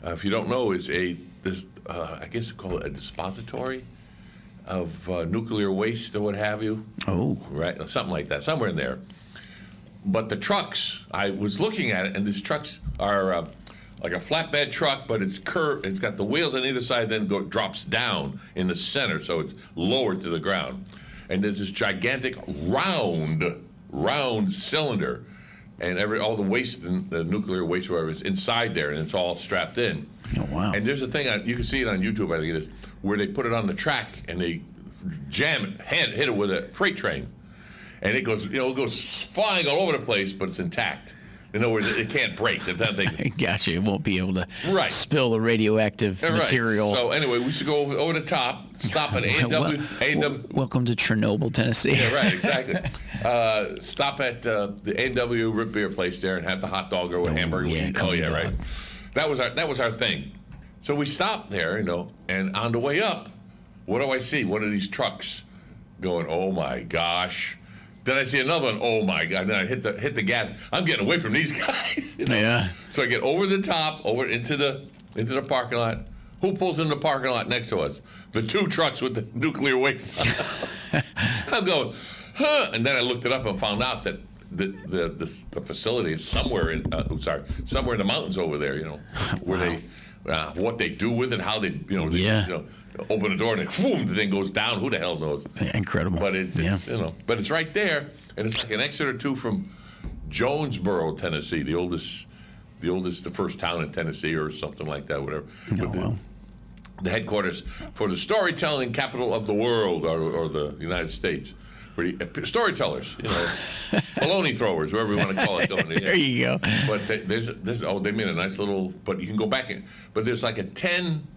if you don't know, is I guess you call it a dispository of nuclear waste or what have you. Oh. Right, something like that, somewhere in there. But the trucks, I was looking at it, and these trucks are like a flatbed truck, but it's curved. It's got the wheels on either side, then drops down in the center, so it's lowered to the ground. And there's this gigantic round cylinder, and all the waste, the nuclear waste, whatever, is inside there, and it's all strapped in. Oh, wow. And there's a thing, you can see it on YouTube, I think it is, where they put it on the track, and they jam it, hit it with a freight train. And it goes, it goes flying all over the place, but it's intact. In other words, it can't break. Gotcha. It won't be able to spill the radioactive material. So anyway, we used to go over the top, stop at A&W. Welcome to Chernobyl, Tennessee. Yeah, right, exactly. Stop at the A&W root beer place there and have the hot dog or hamburger. Right. That was our thing. So we stopped there, and on the way up, what do I see? One of these trucks going, oh my gosh. Then I see another one, oh my God. Then I hit the gas. I'm getting away from these guys. Yeah. So I get over the top, over into the parking lot. Who pulls in the parking lot next to us? The two trucks with the nuclear waste. I'm going, huh? And then I looked it up and found out that the facility is somewhere in somewhere in the mountains over there, where they what they do with it, how they open the door and boom, the thing goes down. Who the hell knows? Incredible. But it's but it's right there, and it's like an exit or two from Jonesboro, Tennessee, the first town in Tennessee or something like that, whatever. The headquarters for the storytelling capital of the world, or the United States. Storytellers, baloney throwers, whatever you want to call it. There you go. But they made a nice little, but you can go back in, but there's like a 10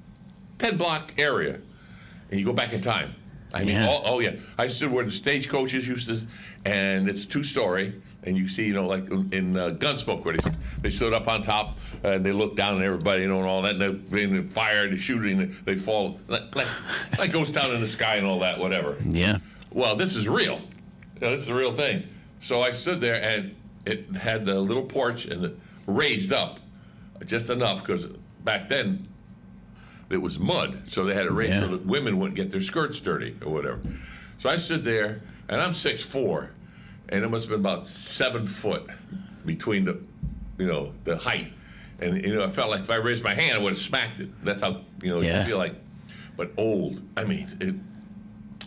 block area, and you go back in time. I mean, I stood where the stagecoaches used to, and it's 2-story, and you see, like in Gunsmoke, where they stood up on top, and they looked down at everybody, and all that, and they fire, they shooting, they fall, like goes down in the sky and all that, whatever. Yeah. Well, this is real. This is a real thing. So I stood there, and it had the little porch and raised up just enough, because back then it was mud, so they had it raised so that women wouldn't get their skirts dirty or whatever. So I stood there, and I'm 6'4", and it must have been about 7 foot between the height. And I felt like if I raised my hand, I would have smacked it. That's how you feel like. But old, I mean,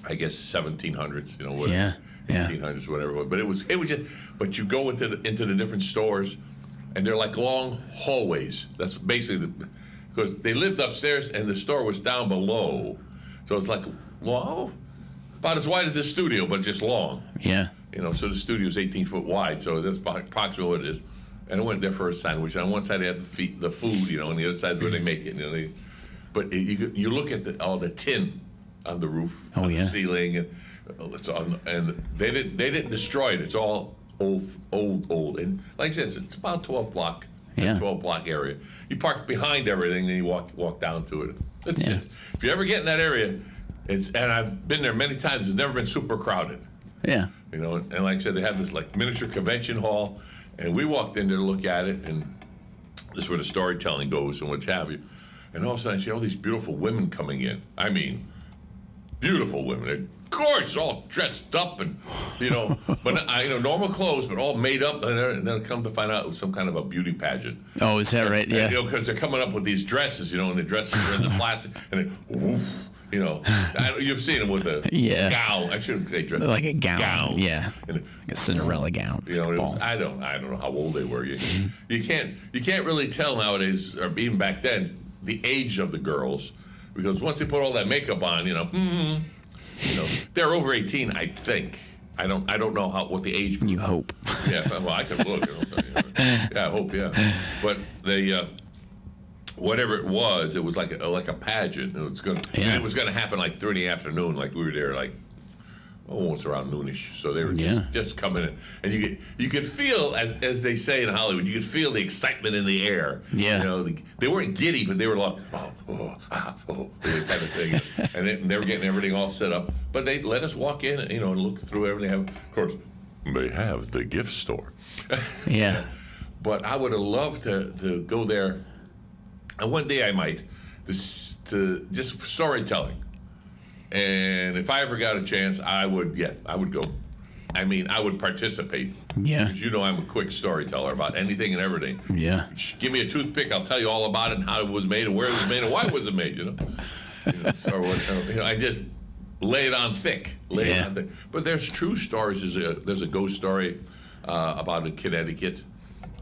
I guess 1700s, whatever. 1800s, whatever. But it was just. But you go into the different stores, and they're like long hallways. That's basically because they lived upstairs and the store was down below, so it's like about as wide as this studio, but just long. Yeah. So the studio's 18 foot wide, so that's approximately what it is. And I went there for a sandwich. On one side they have the food, and the other side is where they make it. But you look at all the tin on the roof, on the ceiling, and it's and they didn't destroy it. It's all old, and like I said, it's about 12 block area. You park behind everything, then you walk down to it. It's, if you ever get in that area, and I've been there many times. It's never been super crowded. Yeah. And like I said, they have this like miniature convention hall, and we walked in there to look at it, and this is where the storytelling goes and what have you. And all of a sudden, I see all these beautiful women coming in. I mean, beautiful women. They're gorgeous, all dressed up, and but normal clothes, but all made up. And then come to find out it was some kind of a beauty pageant. Oh, is that right? Yeah. Because they're coming up with these dresses, and the dresses are in the plastic, and they woof. You've seen them with the gown. I shouldn't say dress. Like a gown. Yeah. Like a Cinderella gown. I don't know how old they were. You can't really tell nowadays, or even back then, the age of the girls, because once they put all that makeup on, they're over 18, I think. I don't know what the age group. You hope. Yeah, well, I could look. Yeah, I hope. Yeah, but they. Whatever it was like a pageant. It was going to happen like 3 in the afternoon. Like we were there like almost around noonish. So they were just coming in, and you could feel, as they say in Hollywood, you could feel the excitement in the air. Yeah. You know, they weren't giddy, but they were like, kind of thing, and they were getting everything all set up. But they let us walk in, and look through everything. Of course, they have the gift store. Yeah. But I would have loved to go there, and one day I might, to just storytelling. And if I ever got a chance, I would go. I mean, I would participate. Yeah. Because I'm a quick storyteller about anything and everything. Yeah. Give me a toothpick, I'll tell you all about it and how it was made and where it was made and why it was made, I just lay it on thick. But there's true stories. There's a ghost story about in Connecticut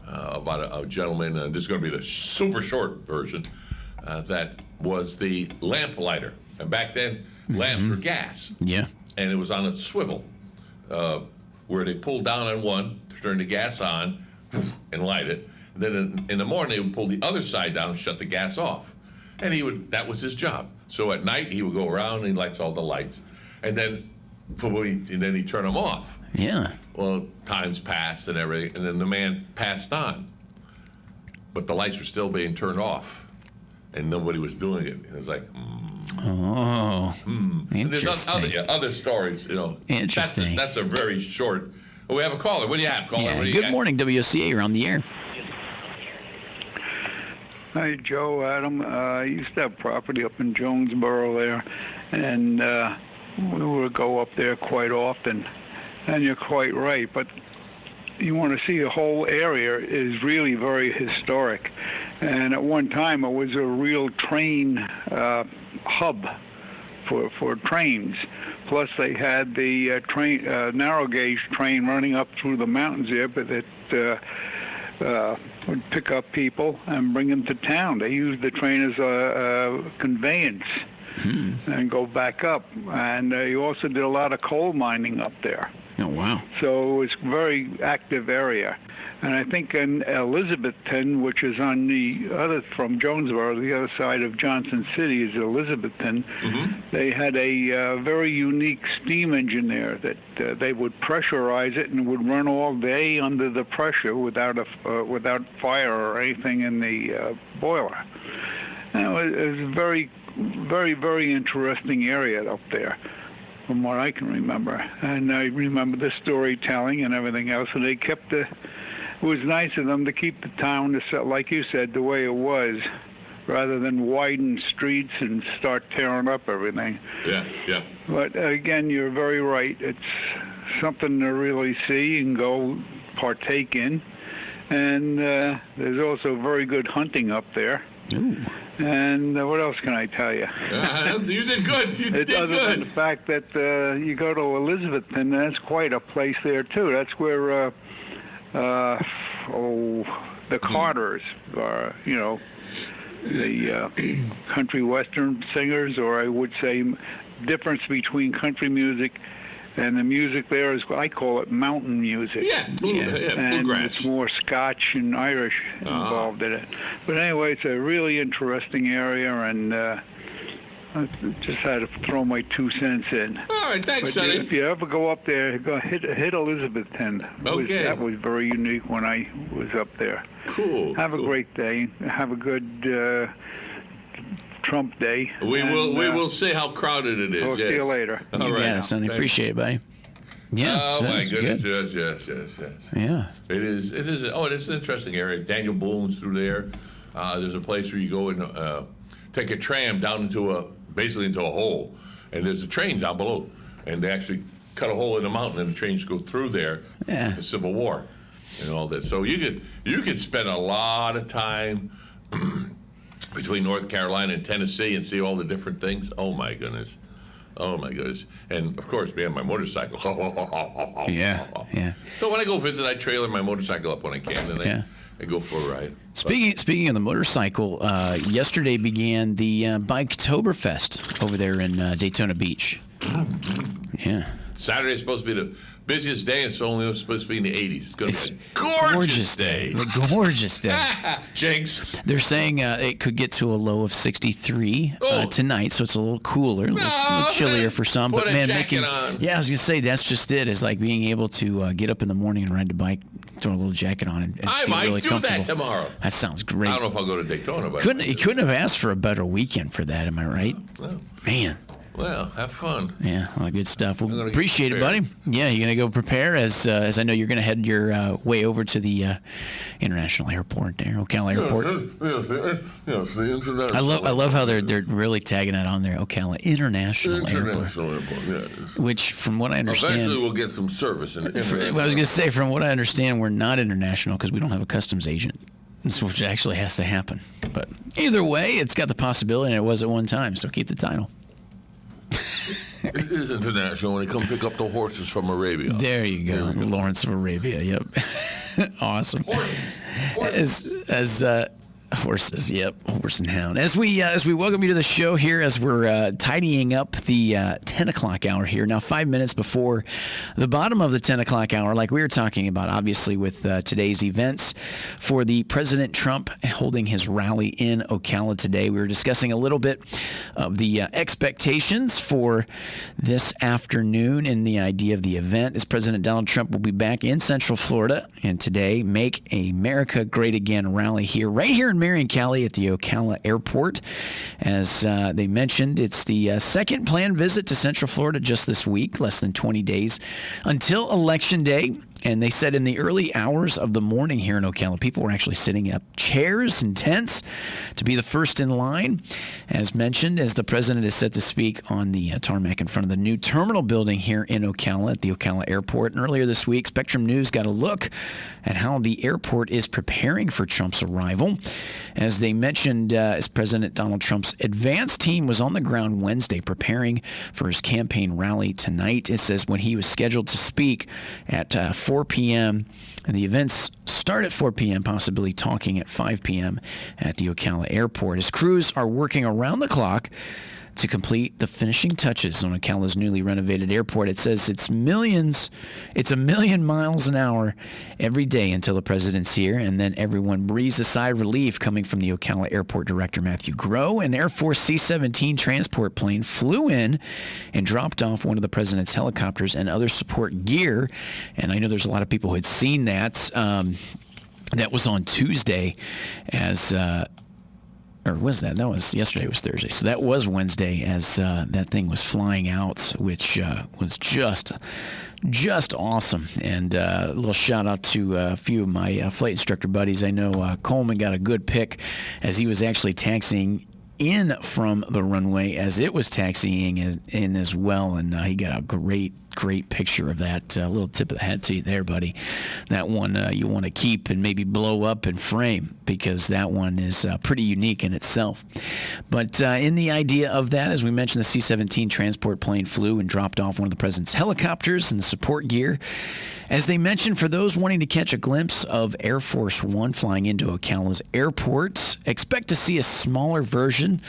about a gentleman. This is going to be the super short version. That was the lamp lighter. And back then, lamps were gas. Yeah. And it was on a swivel where they pulled down on one, turn the gas on, and light it. And then in the morning, they would pull the other side down and shut the gas off. And that was his job. So at night, he would go around and he lights all the lights. And then he'd turn them off. Yeah. Well, times passed and everything, and then the man passed on. But the lights were still being turned off, and nobody was doing it. It was like, interesting. And there's other stories, Interesting. That's a very short. We have a caller. What do you have, caller? Yeah. What do you Good got? morning, WCA. You're on the air. Hi, Joe, Adam. I used to have property up in Jonesboro there, and we would go up there quite often. And you're quite right, but you want to see the whole area is really very historic. And at one time, it was a real train hub for trains. Plus, they had the narrow gauge train running up through the mountains there, but it would pick up people and bring them to town. They used the train as a conveyance and go back up. And you also did a lot of coal mining up there. Oh, wow. So it's a very active area. And I think in Elizabethton, which is on from Jonesboro, the other side of Johnson City is Elizabethton, they had a very unique steam engine there that they would pressurize it and would run all day under the pressure without fire or anything in the boiler. And it was a very, very, very interesting area up there, from what I can remember. And I remember the storytelling and everything else. And they kept it was nice of them to keep the town, like you said, the way it was, rather than widen streets and start tearing up everything. Yeah. But again, you're very right. It's something to really see and go partake in. And there's also very good hunting up there. Ooh. And what else can I tell you? You did good. You did other good. than the fact that you go to Elizabethton, that's quite a place there, too. That's where, the Carters are, the country western singers, or I would say difference between country music and the music there is, I call it mountain music. And bluegrass. It's more Scotch and Irish involved in it. But anyway, it's a really interesting area, and I just had to throw my 2 cents in. All right, thanks, Sonny. If you ever go up there, go hit Elizabethton. That was very unique when I was up there. Cool. Have a great day. Have a good Trump Day. We will see how crowded it is. We'll see you later. All right. Yeah, Sonny. Appreciate it, buddy. Yeah. Oh my goodness! Good. Yes. Yeah. It is. Oh, it's an interesting area. Daniel Boone's through there. There's a place where you go and take a tram down into basically into a hole, and there's a train down below, and they actually cut a hole in the mountain, and the trains go through there. Yeah. The Civil War, and all that. So you could spend a lot of time between North Carolina and Tennessee and see all the different things. Oh my goodness. And of course, me on my motorcycle. Yeah. So when I go visit, I trailer my motorcycle up when I can, and I go for a ride. Speaking of the motorcycle, yesterday began the Biketoberfest over there in Daytona Beach. Yeah. Saturday's supposed to be the busiest day. It's only supposed to be in the 80s. It's going to be a gorgeous day. A gorgeous day. Jinx. They're saying it could get to a low of 63 tonight, so it's a little cooler, a little chillier for some. Put but a man, jacket on. Yeah, I was going to say, that's just it. Is like being able to get up in the morning and ride the bike, throw a little jacket on, and I feel might really do comfortable. that tomorrow. That sounds great. I don't know if I'll go to Daytona, but You couldn't have asked for a better weekend for that, am I right? Well, man. Well, have fun. Yeah, well, good stuff. Well, appreciate it, buddy. Yeah, you're going to go prepare as I know you're going to head your way over to the international airport there, Ocala Airport. Yes, the international. I love how they're really tagging that on there, Ocala International Airport. Yes. Which, from what I understand, Eventually we'll get some service in international. I was going to say, from what I understand, we're not international because we don't have a customs agent. Which actually has to happen. But either way, it's got the possibility, and it was at one time, so keep the title. It is international when they come pick up the horses from Arabia. There you go, Lawrence of Arabia. Yep, awesome. Horses, yep, horse and hound. As we welcome you to the show here, as we're tidying up the 10 o'clock hour here. Now, 5 minutes before the bottom of the 10 o'clock hour, like we were talking about, obviously, with today's events for the President Trump holding his rally in Ocala today. We were discussing a little bit of the expectations for this afternoon and the idea of the event, as President Donald Trump will be back in Central Florida and today Make America Great Again rally right here in Marion County at the Ocala Airport. As they mentioned, it's the second planned visit to Central Florida just this week, less than 20 days until Election Day. And they said in the early hours of the morning here in Ocala, people were actually sitting up chairs and tents to be the first in line. As mentioned, as the president is set to speak on the tarmac in front of the new terminal building here in Ocala at the Ocala Airport. And earlier this week, Spectrum News got a look at how the airport is preparing for Trump's arrival. As they mentioned, as President Donald Trump's advance team was on the ground Wednesday preparing for his campaign rally tonight. It says when he was scheduled to speak at 4 p.m., and the events start at 4 p.m., possibly talking at 5 p.m. at the Ocala Airport. His crews are working around the clock to complete the finishing touches on Ocala's newly renovated airport. It says it's a million miles an hour every day until the president's here, and then everyone breathes a sigh of relief coming from the Ocala Airport Director Matthew Groh. An Air Force C-17 transport plane flew in and dropped off one of the president's helicopters and other support gear, and I know there's a lot of people who had seen that. That was on Tuesday as... Or was that? That was yesterday. Was Thursday. So that was Wednesday as that thing was flying out, which was just awesome. And a little shout out to a few of my flight instructor buddies. I know Coleman got a good pick as he was actually taxiing in from the runway as it was taxiing in as well, and he got a great picture of that. Little tip of the hat to you there, buddy. That one you want to keep and maybe blow up and frame, because that one is pretty unique in itself. But in the idea of that, as we mentioned, the C-17 transport plane flew and dropped off one of the president's helicopters and the support gear. As they mentioned, for those wanting to catch a glimpse of Air Force One flying into Ocala's airport, expect to see a smaller version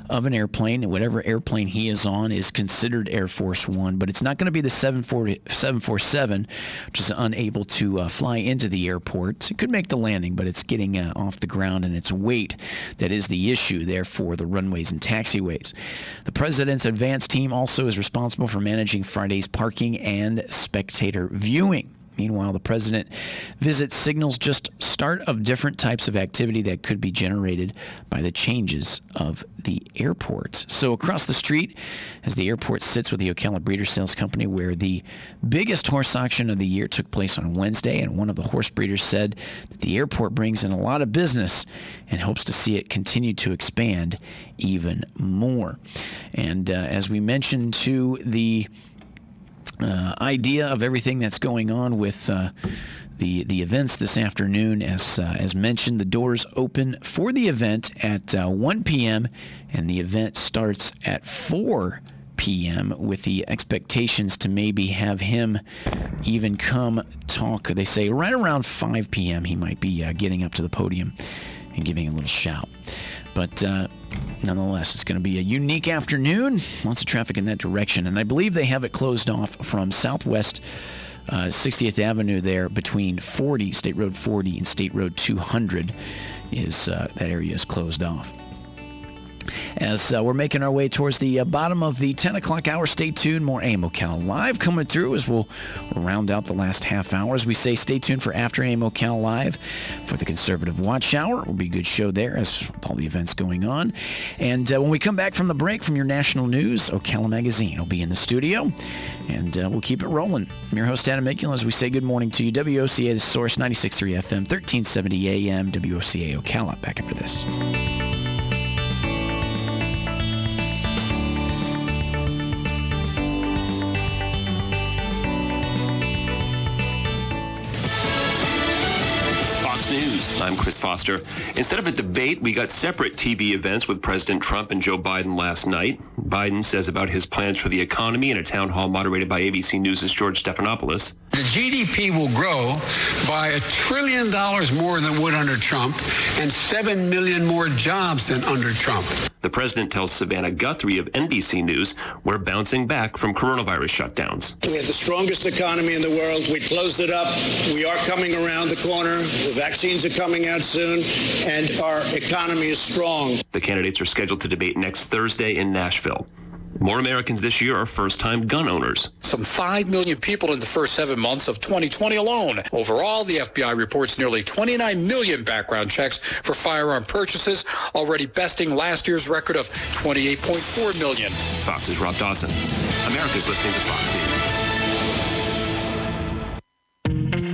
of an airplane, and whatever airplane he is on is considered Air Force One, but it's not going to be the 747, which is unable to fly into the airport. It could make the landing, but it's getting off the ground, and its weight that is the issue there for the runways and taxiways. The president's advance team also is responsible for managing Friday's parking and spectator viewing. Meanwhile, the president visits signals just start of different types of activity that could be generated by the changes of the airport. So across the street, as the airport sits with the Ocala Breeder Sales Company, where the biggest horse auction of the year took place on Wednesday, and one of the horse breeders said that the airport brings in a lot of business and hopes to see it continue to expand even more. And as we mentioned to the idea of everything that's going on with the events this afternoon. As mentioned, the doors open for the event at 1 p.m. and the event starts at 4 p.m. with the expectations to maybe have him even come talk. They say right around 5 p.m. he might be getting up to the podium and giving a little shout. But nonetheless, it's going to be a unique afternoon. Lots of traffic in that direction. And I believe they have it closed off from Southwest 60th Avenue there between State Road 40 and State Road 200 that area is closed off. As we're making our way towards the bottom of the 10 o'clock hour, stay tuned. More AM Ocala Live coming through as we'll round out the last half hour. As we say, stay tuned for After AM Ocala Live for the Conservative Watch Hour. It will be a good show there as all the events going on. And when we come back from the break from your national news, Ocala Magazine will be in the studio. And we'll keep it rolling. I'm your host, Adam Mikula, as we say good morning to you. WOCA, the Source, 96.3 FM, 1370 AM, WOCA Ocala. Back after this. News. I'm Chris Foster. Instead of a debate, we got separate TV events with President Trump and Joe Biden last night. Biden says about his plans for the economy in a town hall moderated by ABC News' George Stephanopoulos. The GDP will grow by $1 trillion more than it would under Trump and 7 million more jobs than under Trump. The president tells Savannah Guthrie of NBC News we're bouncing back from coronavirus shutdowns. We have the strongest economy in the world. We closed it up. We are coming around the corner. The vaccines are coming out soon, and our economy is strong. The candidates are scheduled to debate next Thursday in Nashville. More Americans this year are first-time gun owners. Some 5 million people in the first 7 months of 2020 alone. Overall, the FBI reports nearly 29 million background checks for firearm purchases, already besting last year's record of 28.4 million. Fox's Rob Dawson. America's listening to Fox News.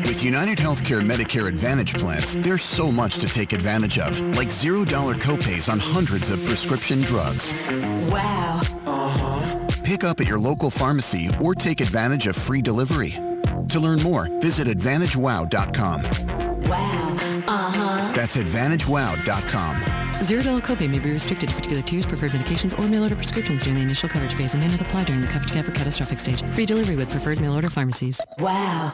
With United Healthcare Medicare Advantage plans, there's so much to take advantage of, like $0 copays on hundreds of prescription drugs. Wow. Pick up at your local pharmacy or take advantage of free delivery. To learn more, visit AdvantageWow.com. Wow. That's AdvantageWow.com. $0 copay may be restricted to particular tiers, preferred medications, or mail order prescriptions during the initial coverage phase and may not apply during the coverage gap or catastrophic stage. Free delivery with preferred mail order pharmacies. Wow.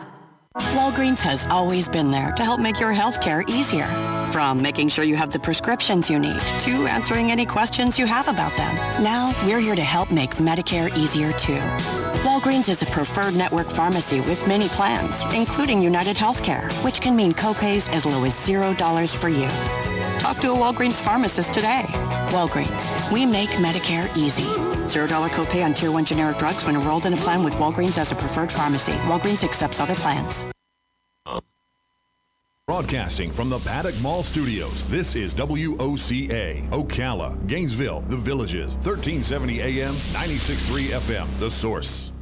Walgreens has always been there to help make your health care easier. From making sure you have the prescriptions you need to answering any questions you have about them. Now, we're here to help make Medicare easier too. Walgreens is a preferred network pharmacy with many plans, including United Healthcare, which can mean copays as low as $0 for you. Talk to a Walgreens pharmacist today. Walgreens, we make Medicare easy. $0 copay on Tier 1 generic drugs when enrolled in a plan with Walgreens as a preferred pharmacy. Walgreens accepts other plans. Broadcasting from the Paddock Mall Studios, this is WOCA, Ocala, Gainesville, The Villages, 1370 AM, 96.3 FM, The Source.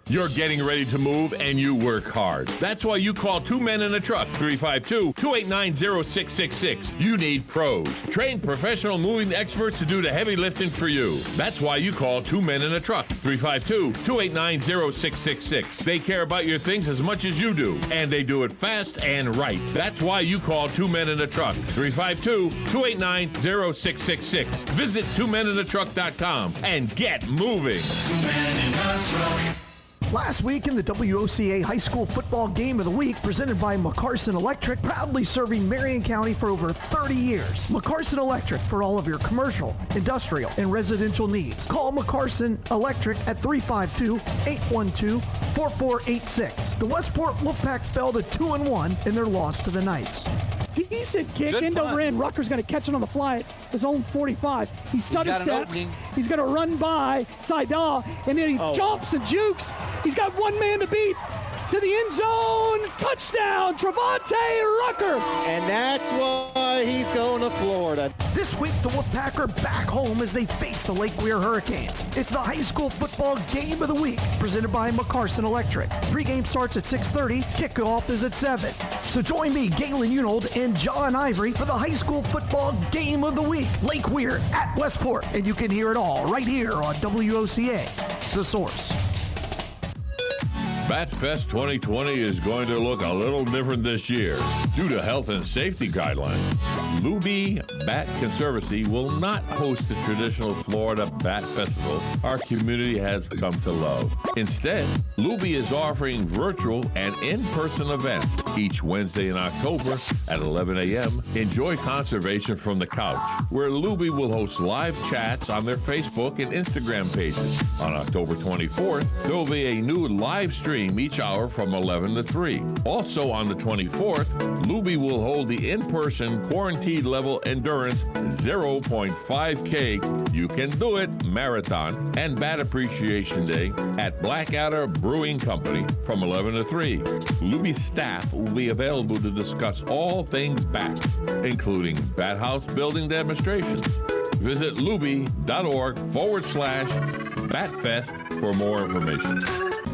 You're getting ready to move and you work hard. That's why you call Two Men in a Truck, 352-289-0666. You need pros. Trained professional moving experts to do the heavy lifting for you. That's why you call Two Men in a Truck, 352-289-0666. They care about your things as much as you do, and they do it fast and right. That's why you call Two Men in a Truck, 352-289-0666. Visit twomeninatruck.com and get moving. 2 Men in a Truck. Last week in the WOCA High School Football Game of the Week, presented by McCarson Electric, proudly serving Marion County for over 30 years. McCarson Electric for all of your commercial, industrial, and residential needs. Call McCarson Electric at 352-812-4486. The Westport Wolfpack fell to 2-1 in their loss to the Knights. Decent kick, end over end. Rutgers going to catch it on the fly at his own 45. He stutter steps. He's going to run by Seidel, and then he jumps and jukes. He's got one man to beat. To the end zone. Touchdown, Travante Rucker. And that's why he's going to Florida. This week, the Wolfpack are back home as they face the Lake Weir Hurricanes. It's the High School Football Game of the Week, presented by McCarson Electric. Pregame starts at 6:30. Kickoff is at 7. So join me, Galen Unold, and John Ivory for the High School Football Game of the Week. Lake Weir at Westport. And you can hear it all right here on WOCA, The Source. Bat Fest 2020 is going to look a little different this year. Due to health and safety guidelines, Luby Bat Conservancy will not host the traditional Florida Bat Festival our community has come to love. Instead, Luby is offering virtual and in-person events Each Wednesday in October at 11 a.m., enjoy conservation from the couch, where Luby will host live chats on their Facebook and Instagram pages. On October 24th, there will be a new live stream each hour from 11 to 3. Also on the 24th, Luby will hold the in-person quarantine level endurance 0.5K You Can Do It Marathon and Bat Appreciation Day at Blackadder Brewing Company from 11 to 3. Luby staff will be available to discuss all things bat, including bat house building demonstrations. Visit luby.org/batfest for more information.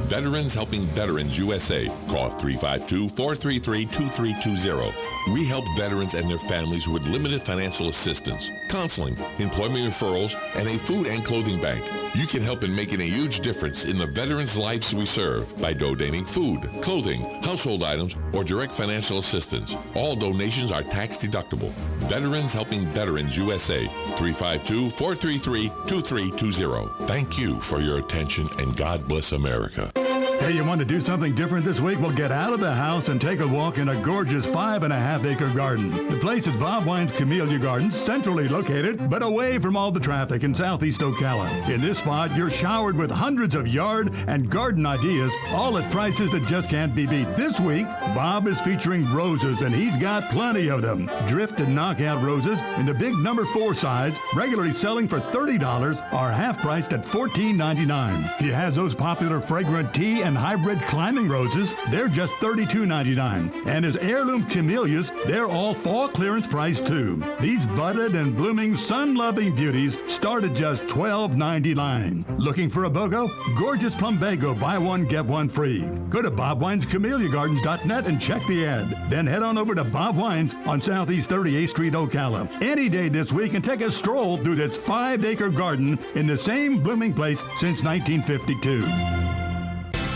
Veterans Helping Veterans USA. Call 352-433-2320. We help veterans and their families with limited financial assistance, counseling, employment referrals, and a food and clothing bank. You can help in making a huge difference in the veterans' lives we serve by donating food, clothing, household items, or direct financial assistance. All donations are tax deductible. Veterans Helping Veterans USA. 352-433-2320. Thank you for your attention, and God bless America. Hey, you want to do something different this week? Well, get out of the house and take a walk in a gorgeous 5.5-acre garden. The place is Bob Wine's Camellia Gardens, centrally located, but away from all the traffic in southeast Ocala. In this spot, you're showered with hundreds of yard and garden ideas, all at prices that just can't be beat. This week, Bob is featuring roses, and he's got plenty of them. Drift and knockout roses in the big number 4 size, regularly selling for $30, are half-priced at $14.99. He has those popular fragrant tea and hybrid climbing roses, they're just $32.99. And his heirloom camellias, they're all fall clearance price too. These budded and blooming sun-loving beauties start at just $12.99. Looking for a BOGO? Gorgeous plumbago, buy one, get one free. Go to bobwinescamelliagardens.net and check the ad. Then head on over to Bob Wines on Southeast 38th Street, Ocala. Any day this week and take a stroll through this 5-acre garden in the same blooming place since 1952.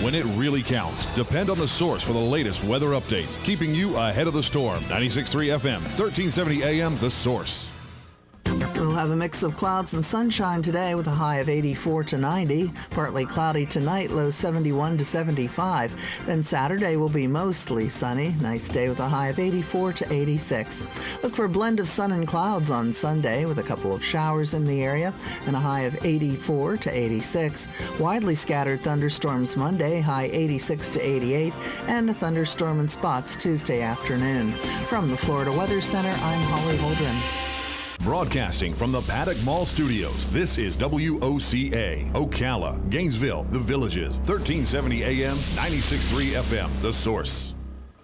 When it really counts, depend on the source for the latest weather updates, keeping you ahead of the storm. 96.3 FM, 1370 AM, The Source. We'll have a mix of clouds and sunshine today with a high of 84 to 90. Partly cloudy tonight, low 71 to 75. Then Saturday will be mostly sunny. Nice day with a high of 84 to 86. Look for a blend of sun and clouds on Sunday with a couple of showers in the area and a high of 84 to 86. Widely scattered thunderstorms Monday, high 86 to 88. And a thunderstorm in spots Tuesday afternoon. From the Florida Weather Center, I'm Holly Holdren. Broadcasting from the Paddock Mall Studios, this is WOCA, Ocala, Gainesville, The Villages, 1370 AM, 96.3 FM, The Source.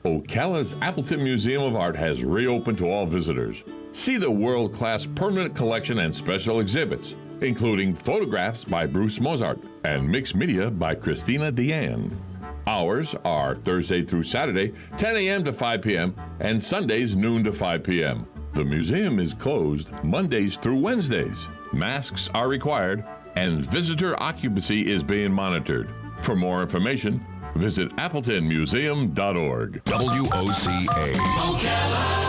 Ocala's Appleton Museum of Art has reopened to all visitors. See the world-class permanent collection and special exhibits, including photographs by Bruce Mozart and mixed media by Christina Deanne. Hours are Thursday through Saturday, 10 a.m. to 5 p.m., and Sundays, noon to 5 p.m. The museum is closed Mondays through Wednesdays. Masks are required, and visitor occupancy is being monitored. For more information, visit appletonmuseum.org. WOCA. Ocala.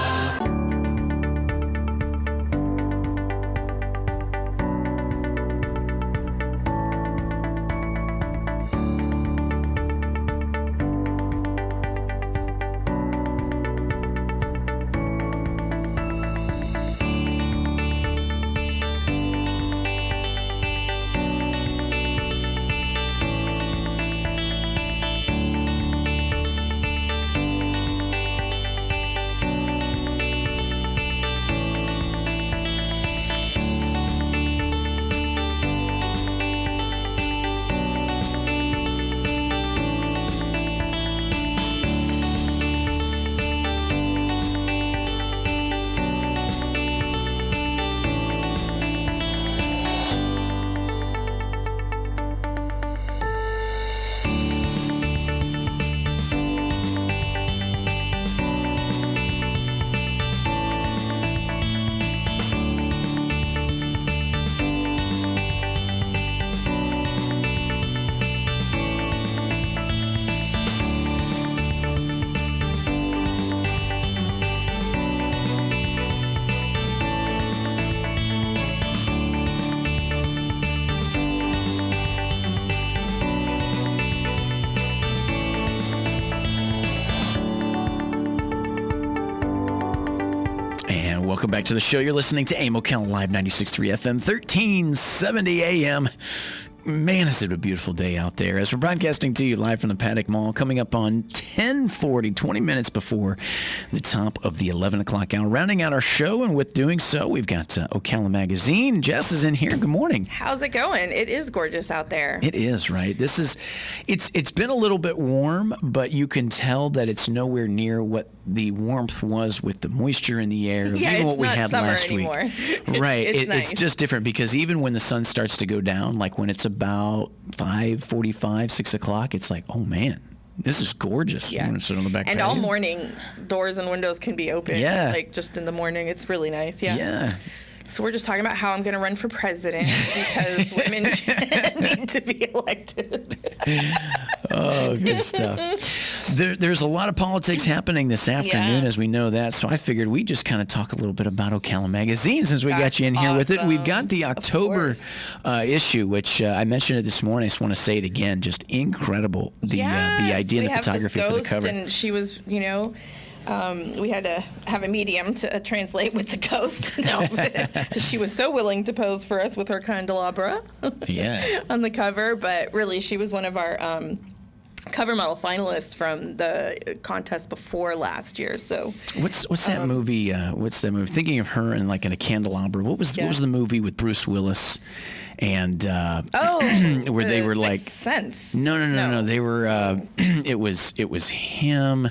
Welcome back to the show. You're listening to AIM Ocala Live 96.3 FM, 1370 AM. Man, is it a beautiful day out there. As we're broadcasting to you live from the Paddock Mall, coming up on 10:40, 20 minutes before the top of the 11 o'clock hour. Rounding out our show, and with doing so, we've got Ocala Magazine. Jess is in here. Good morning. How's it going? It is gorgeous out there. It is, right? It's been a little bit warm, but you can tell that it's nowhere near what the warmth was with the moisture in the air. Yeah, even it's what we not had summer last anymore. week. Right. It's nice. It's just different because even when the sun starts to go down, like when it's about 5:45, 6 o'clock, it's like, oh man, this is gorgeous. Yeah. I'm gonna sit on the back And patio. all morning, doors and windows can be open. Yeah. Like just in the morning. It's really nice. Yeah. Yeah. So we're just talking about how I'm going to run for president because women need to be elected. Oh, good stuff. There's a lot of politics happening this afternoon, as we know that. So I figured we'd just kind of talk a little bit about Ocala Magazine since we got you in here with it. We've got the October issue, which I mentioned it this morning. I just want to say it again. Just incredible. The idea and the photography for the cover. And she was, we had to have a medium to translate with the ghost. So she was so willing to pose for us with her candelabra on the cover. But really, she was one of our cover model finalists from the contest before last year. So what's that movie? What's that movie? Thinking of her in a candelabra. What was the movie with Bruce Willis? And where they were like Sense. No. They were. It was him.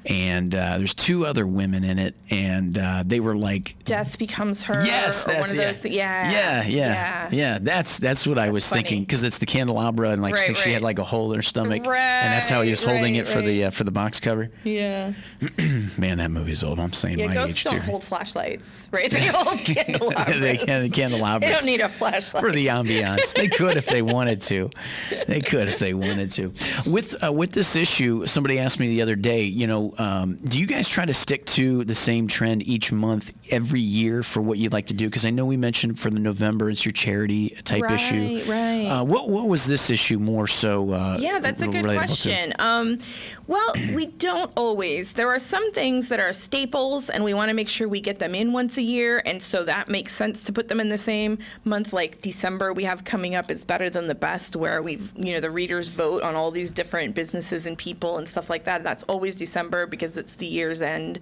And there's two other women in it, and they were like Death Becomes Her. Yes, or that's one of those. Yeah. That's what I was thinking, because it's the candelabra, and she had like a hole in her stomach, and that's how he was holding it for the box cover. Yeah. Man, that movie's old. I'm saying my ghosts age don't too. hold flashlights, right? They hold candelabras. They candelabras. They don't need a flashlight for the ambiance. They could if they wanted to. With this issue, somebody asked me the other day, do you guys try to stick to the same trend each month, every year, for what you'd like to do? Because I know we mentioned for the November, it's your charity type issue. Right. What was this issue more so? Yeah, that's a good question. Well, we don't always. There are some things that are staples, and we want to make sure we get them in once a year, and so that makes sense to put them in the same month. Like December, we have coming up is Better Than the Best, where the readers vote on all these different businesses and people and stuff like that. That's always December because it's the year's end.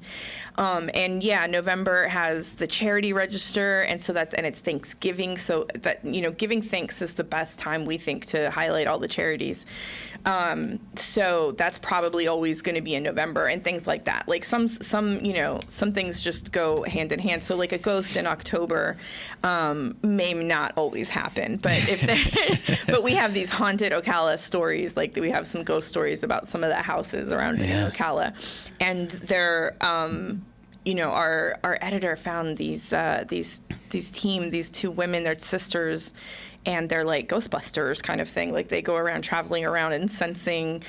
November has the charity register, and so it's Thanksgiving. So that giving thanks is the best time, we think, to highlight all the charities. So that's probably always going to be in November, and things like that. Like some things just go hand in hand. So like a ghost in October may not always happen, but but we have these haunted Ocala stories. Like we have some ghost stories about some of the houses around Ocala, and they're our editor found these two women, they're sisters, and they're like Ghostbusters kind of thing. Like they go around traveling around and sensing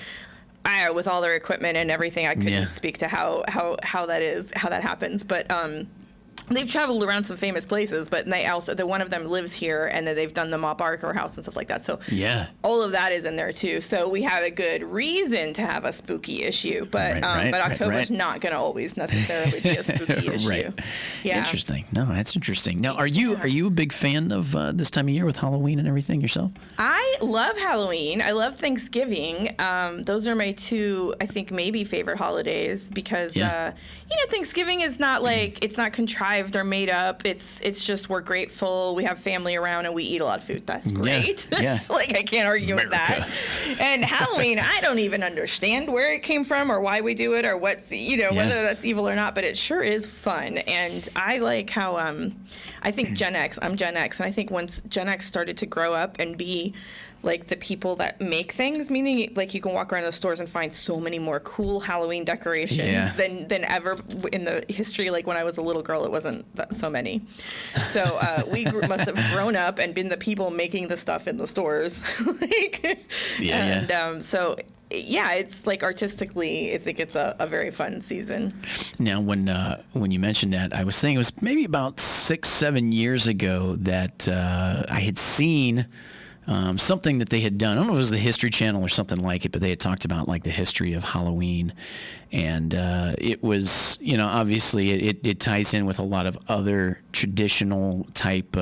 with all their equipment and everything. I couldn't speak to how that happens, but they've traveled around some famous places, but one of them lives here, and they've done the Ma Barker house and stuff like that. So all of that is in there too. So we have a good reason to have a spooky issue, but October's not going to always necessarily be a spooky issue. Right. Yeah. Interesting. No, that's interesting. Now, are you a big fan of this time of year with Halloween and everything yourself? I love Halloween. I love Thanksgiving. Those are my two, I think, maybe favorite holidays because Thanksgiving is not like it's not contrived or made up. It's just we're grateful. We have family around and we eat a lot of food. That's great. Yeah. Like I can't argue with that. And Halloween, I don't even understand where it came from or why we do it or what's whether that's evil or not, but it sure is fun. And I like how I think I'm Gen X, and I think once Gen X started to grow up and be like the people that make things, meaning like you can walk around the stores and find so many more cool Halloween decorations than ever in the history. Like when I was a little girl, it wasn't so many. So we must have grown up and been the people making the stuff in the stores. So it's like artistically, I think it's a very fun season. Now, when you mentioned that, I was thinking it was maybe about 6-7 years ago that I had seen something that they had done. I don't know if it was the History Channel or something like it, but they had talked about like the history of Halloween. And it was, obviously it ties in with a lot of other traditional type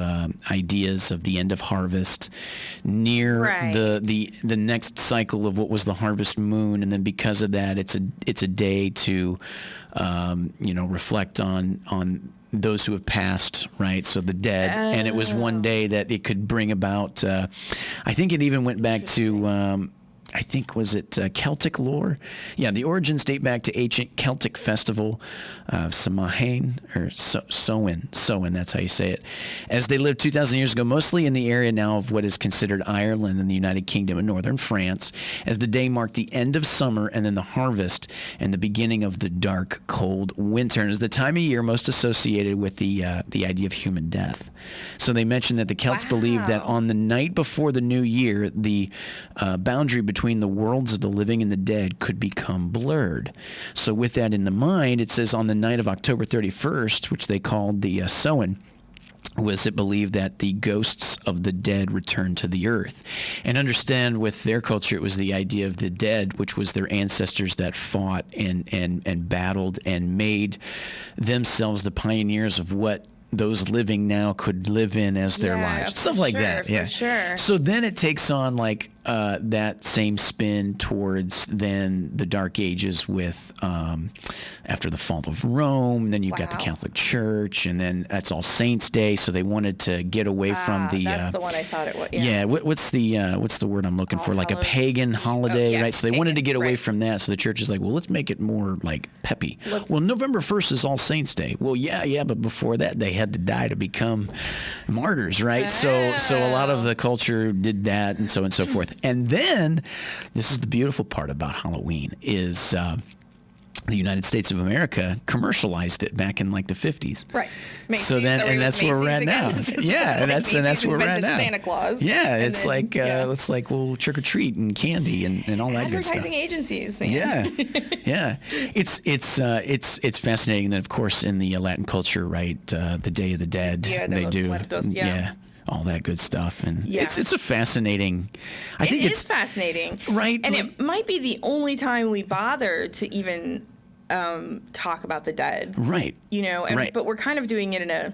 ideas of the end of harvest near the next cycle of what was the harvest moon. And then because of that, it's a day to, reflect on those who have passed, right? So the dead. And it was one day that it could bring about, I think it even went back to, was it Celtic lore? Yeah, the origins date back to ancient Celtic festival of Samhain, or Samhain, that's how you say it. As they lived 2,000 years ago, mostly in the area now of what is considered Ireland and the United Kingdom and northern France, as the day marked the end of summer and then the harvest and the beginning of the dark, cold winter. And is the time of year most associated with the idea of human death. So they mentioned that the Celts believed that on the night before the new year, the boundary between the worlds of the living and the dead could become blurred. So with that in the mind, it says on the night of October 31st, which they called the Samhain, was it believed that the ghosts of the dead returned to the earth. And understand with their culture, it was the idea of the dead, which was their ancestors that fought and battled and made themselves the pioneers of what those living now could live in as their lives. Stuff like that. Yeah. Sure. So then it takes on like that same spin towards then the Dark Ages with after the fall of Rome. Then you've got the Catholic Church, and then that's All Saints Day. So they wanted to get away from the. That's the one I thought it was. Yeah. What's the word I'm looking for? Like a pagan holiday, right? So they wanted to get away from that. So the church is like, well, let's make it more like peppy. Well, November 1st is All Saints Day. Well, yeah, but before that they had to die to become martyrs, right? So a lot of the culture did that, and so on and so forth. And then, this is the beautiful part about Halloween, is the United States of America commercialized it back in like the 50s. Right. Macy's, so then, and that's where we're at now. Yeah, and that's where we're at now. Santa Claus. Yeah, it's like well, trick or treat and candy and all that good stuff. Advertising agencies, man. Yeah. It's fascinating that, of course, in the Latin culture, right, the Day of the Dead, they do. Muertos, all that good stuff, and it's a fascinating. I think it's fascinating, right? And it might be the only time we bother to even talk about the dead, right? But we're kind of doing it in a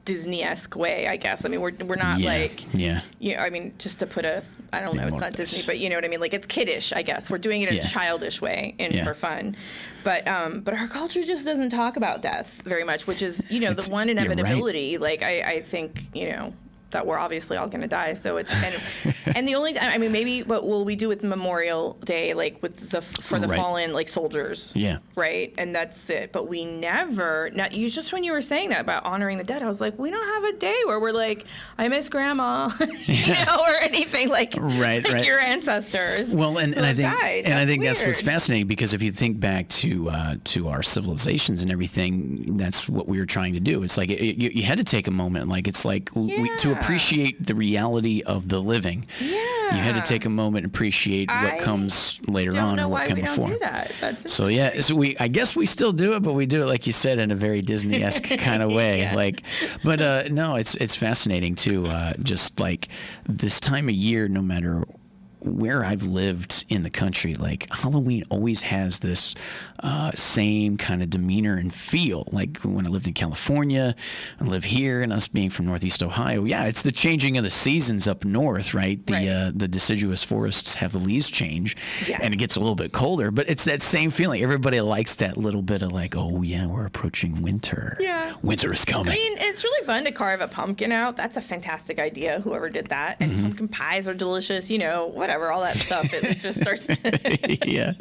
Disney-esque way, I guess. I mean, we're not I mean, just to put I don't know, it's not Disney, but you know what I mean. Like, it's kiddish, I guess. We're doing it in a childish way and for fun. But our culture just doesn't talk about death very much, which is the one inevitability. Right. Like I think that we're obviously all going to die. So it's and the only I mean, maybe what will we do with Memorial Day, like with the fallen like soldiers, right? And that's it. But we never. You just when you were saying that about honoring the dead, I was like, we don't have a day where we're like, I miss Grandma, or anything like your ancestors. Well, and I think that's what's weird. fascinating, because if you think back to our civilizations and everything, that's what we were trying to do. It's like you had to take a moment, like it's like to appreciate the reality of the living. Yeah. You had to take a moment and appreciate what comes later on or what came before. Don't do that. That's so I guess we still do it, but we do it, like you said, in a very Disney-esque kind of way. No, it's fascinating too. Just like this time of year, no matter where I've lived in the country, like Halloween always has this same kind of demeanor and feel. Like when I lived in California, I live here, and us being from Northeast Ohio, it's the changing of the seasons up north, right? The deciduous forests have the leaves change, and it gets a little bit colder, but it's that same feeling. Everybody likes that little bit of like, oh yeah, we're approaching winter. Yeah. Winter is coming. I mean, it's really fun to carve a pumpkin out. That's a fantastic idea, whoever did that. And pumpkin pies are delicious, whatever, all that stuff. It just starts to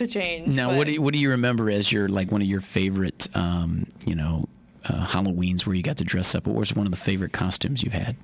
change. Now, what do you remember as your one of your favorite Halloweens where you got to dress up? What was one of the favorite costumes you've had?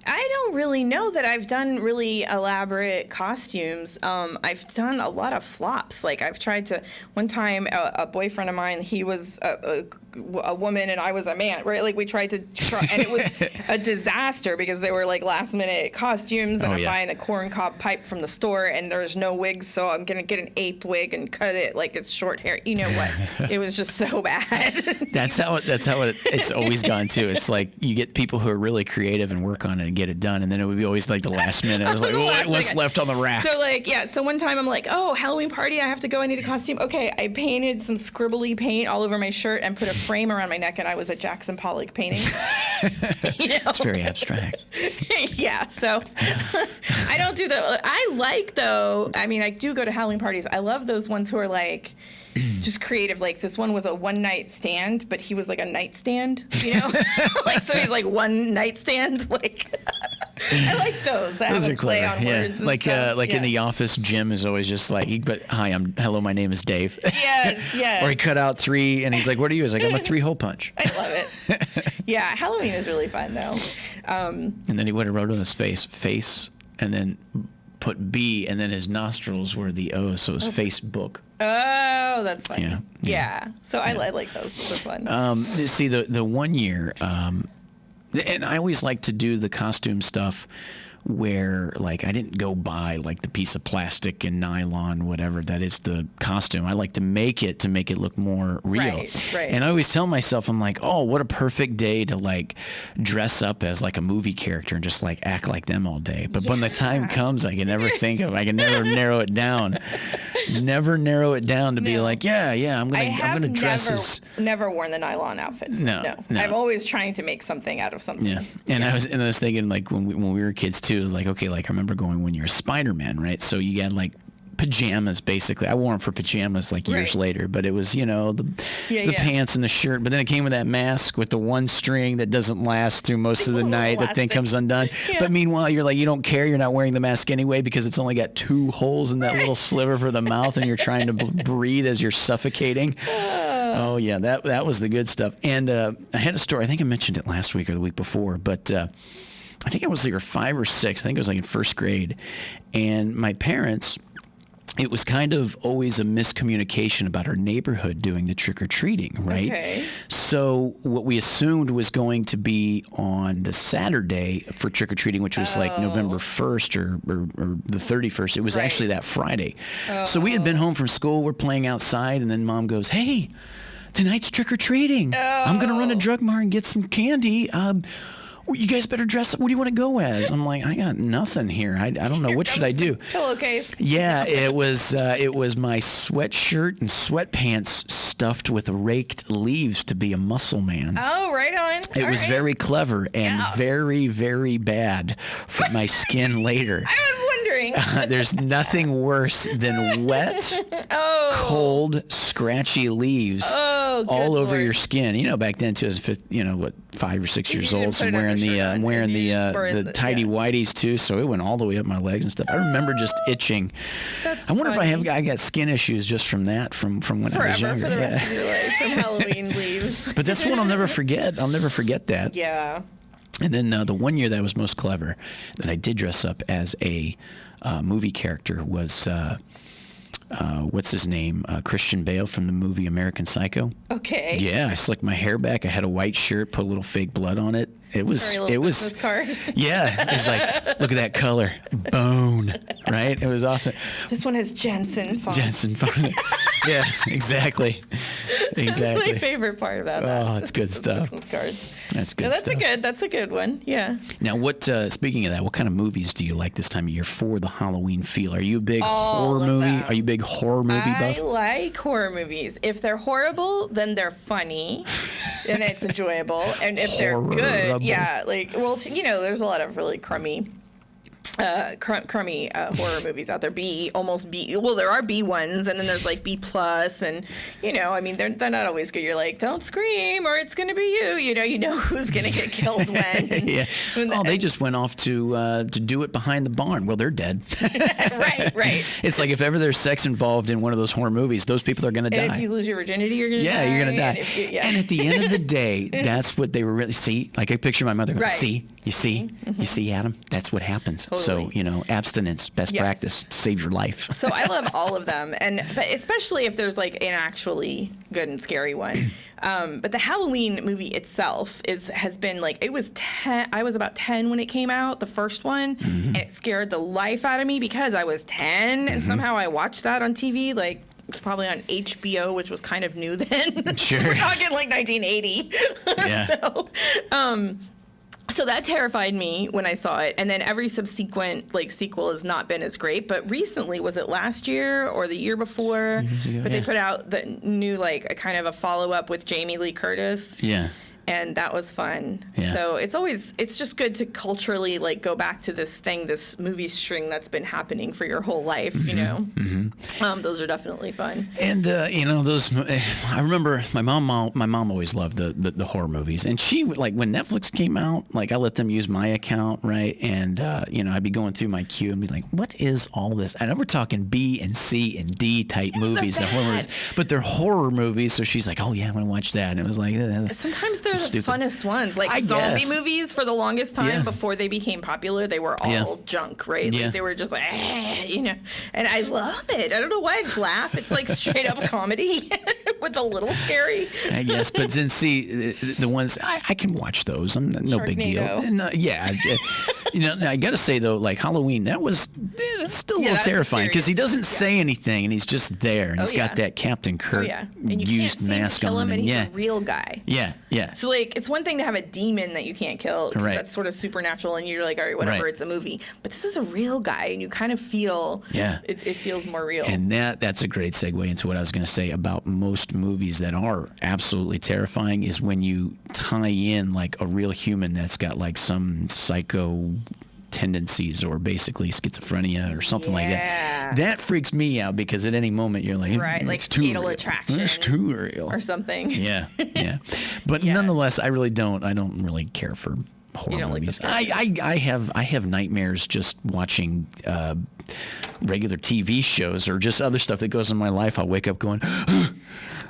I don't really know that I've done really elaborate costumes. I've done a lot of flops. Like I've tried to. One time, a boyfriend of mine, he was a woman and I was a man, right? Like we tried to try, and it was a disaster because they were like last minute costumes, and I'm buying a corncob pipe from the store, and there's no wigs, so I'm gonna get an ape wig and cut it like it's short hair. You know what? It was just so bad. That's how it's always gone too. It's like you get people who are really creative and work on it and get it done, and then it would be always like the last minute. It was like, what's left on the rack? So like, so one time I'm like, oh, Halloween party, I have to go, I need a costume. Okay, I painted some scribbly paint all over my shirt and put a frame around my neck, and I was a Jackson Pollock painting. It's very abstract. Yeah, so I don't do the, I like though, I mean, I do go to Halloween parties. I love those ones who are like, just creative. Like this one was a one night stand, but he was like a nightstand, you know? Like, so he's like one nightstand. Like, I like those. That Those have are a play clever. on Yeah, words and like stuff. in the office, Jim is always just like, hello, my name is Dave. Yes. Or he cut out 3, and he's like, what are you? He's like, I'm a 3-hole punch. I love it. Yeah, Halloween is really fun though. And then he would have wrote on his face, and then put B, and then his nostrils were the O, so it was Facebook. Oh, that's funny. Yeah. So I like those. Those are fun. See, the one year, and I always like to do the costume stuff where, like, I didn't go buy, like, the piece of plastic and nylon, whatever that is the costume. I like to make it look more real. Right. And I always tell myself, I'm like, oh, what a perfect day to, like, dress up as, like, a movie character and just, like, act like them all day. But when the time comes, I can never narrow it down. Never narrow it down to be like, I'm gonna dress as. Never worn the nylon outfits. No. I'm always trying to make something out of something. Yeah, and I was thinking, like, when we were kids too, like, okay, like I remember going when you're Spider-Man, right? So you got like pajamas, basically. I wore them for pajamas like years later, but it was, you know, the pants and the shirt, but then it came with that mask with the one string that doesn't last through most of the night. The thing comes undone. But meanwhile, you're like, you don't care. You're not wearing the mask anyway because it's only got 2 holes in that little sliver for the mouth, and you're trying to breathe as you're suffocating. Oh yeah, that was the good stuff. And I had a story. I think I mentioned it last week or the week before, but I think I was like 5 or 6. I think I was like in 1st grade, and my parents. It was kind of always a miscommunication about our neighborhood doing the trick-or-treating, right? Okay. So what we assumed was going to be on the Saturday for trick-or-treating, which was like November 1st or the 31st. It was actually that Friday. So we had been home from school. We're playing outside, and then Mom goes, hey, tonight's trick-or-treating. I'm going to run to Drug Mart and get some candy. You guys better dress up. What do you want to go as? I'm like, I got nothing here. I don't know. What should I do? Pillowcase. Yeah, it was my sweatshirt and sweatpants stuffed with raked leaves to be a muscle man. Oh, right on. It was very clever and very, very bad for my skin later. I was wondering. There's nothing worse than wet, cold, scratchy leaves all over your skin. You know, back then too, as 5 or 6 years old, so I'm wearing the tidy whities too, so it went all the way up my legs and stuff. I remember just itching. I wonder if I got skin issues just from that, from when I was younger. For the rest of your life, from Halloween leaves. But that's one I'll never forget. I'll never forget that. Yeah. And then the one year that was most clever, that I did dress up as a movie character was. What's his name? Christian Bale from the movie American Psycho. Okay. Yeah, I slicked my hair back. I had a white shirt, put a little fake blood on it. It was. Business card. Yeah, it's like, look at that color, bone, right? It was awesome. This one has Jensen font. Jensen font. Yeah, exactly. That's my favorite part about that. Oh, it's good stuff. Business cards. That's good stuff. That's a good one. Yeah. Now, speaking of that, what kind of movies do you like this time of year for the Halloween feel? Are you a big horror movie? Them. Are you a big horror movie buff? I like horror movies. If they're horrible, then they're funny, and it's enjoyable. And if they're good, there's a lot of really crummy crummy horror movies out there. Well, there are B ones, and then there's like B plus, and I mean, they're not always good. You're like, don't scream, or it's gonna be you. You know who's gonna get killed when. Yeah. They just went off to do it behind the barn. Well, they're dead. Right. It's like if ever there's sex involved in one of those horror movies, those people are gonna die. And if you lose your virginity, you're gonna die. Yeah, you're gonna die. And at the end of the day, that's what they were really like. I picture my mother going, "See, you see, Adam, that's what happens." Totally. So abstinence, best practice, save your life. So I love all of them, but especially if there's like an actually good and scary one. But the Halloween movie itself has been like, it was 10. I was about 10 when it came out, the first one, and it scared the life out of me because I was 10, and somehow I watched that on TV. Like, it's probably on HBO, which was kind of new then. Sure. So we're talking like 1980. Yeah. So that terrified me when I saw it, and then every subsequent sequel has not been as great. But recently, was it last year or the year before? They put out the new a kind of a follow up with Jamie Lee Curtis. Yeah. And that was fun. Yeah. So it's just good to culturally go back to this movie string that's been happening for your whole life, Those are definitely fun. And those, I remember my mom always loved the horror movies, and she would, when Netflix came out, I let them use my account, right? And I'd be going through my queue and be like, what is all this? I know we're talking B and C and D type movies, the horror movies, but they're horror movies. So she's like, oh yeah, I'm gonna watch that. And it was like, sometimes they're the funnest ones. Zombie movies for the longest time before they became popular, they were all junk, right? They were just like, and I love it. I don't know why I just laugh. It's like straight up comedy with a little scary. I guess, but then see the ones I can watch those. I'm no big deal. And, I got to say though, Halloween, that's still a little terrifying because he doesn't say anything and he's just there and he's got that Captain Kirk and you used can't mask kill on. Him, and he's a real guy. Yeah. So it's one thing to have a demon that you can't kill because that's sort of supernatural and you're like, all right, whatever, it's a movie. But this is a real guy and you kind of feel it feels more real. And that's a great segue into what I was going to say about most movies that are absolutely terrifying is when you tie in a real human that's got some psycho tendencies or basically schizophrenia or something like that. That freaks me out because at any moment you're like, it's too Fatal real. Attraction. It's too real. Or something. Yeah. But nonetheless, I don't really care for horror movies. I have nightmares just watching regular TV shows or just other stuff that goes in my life. I'll wake up going,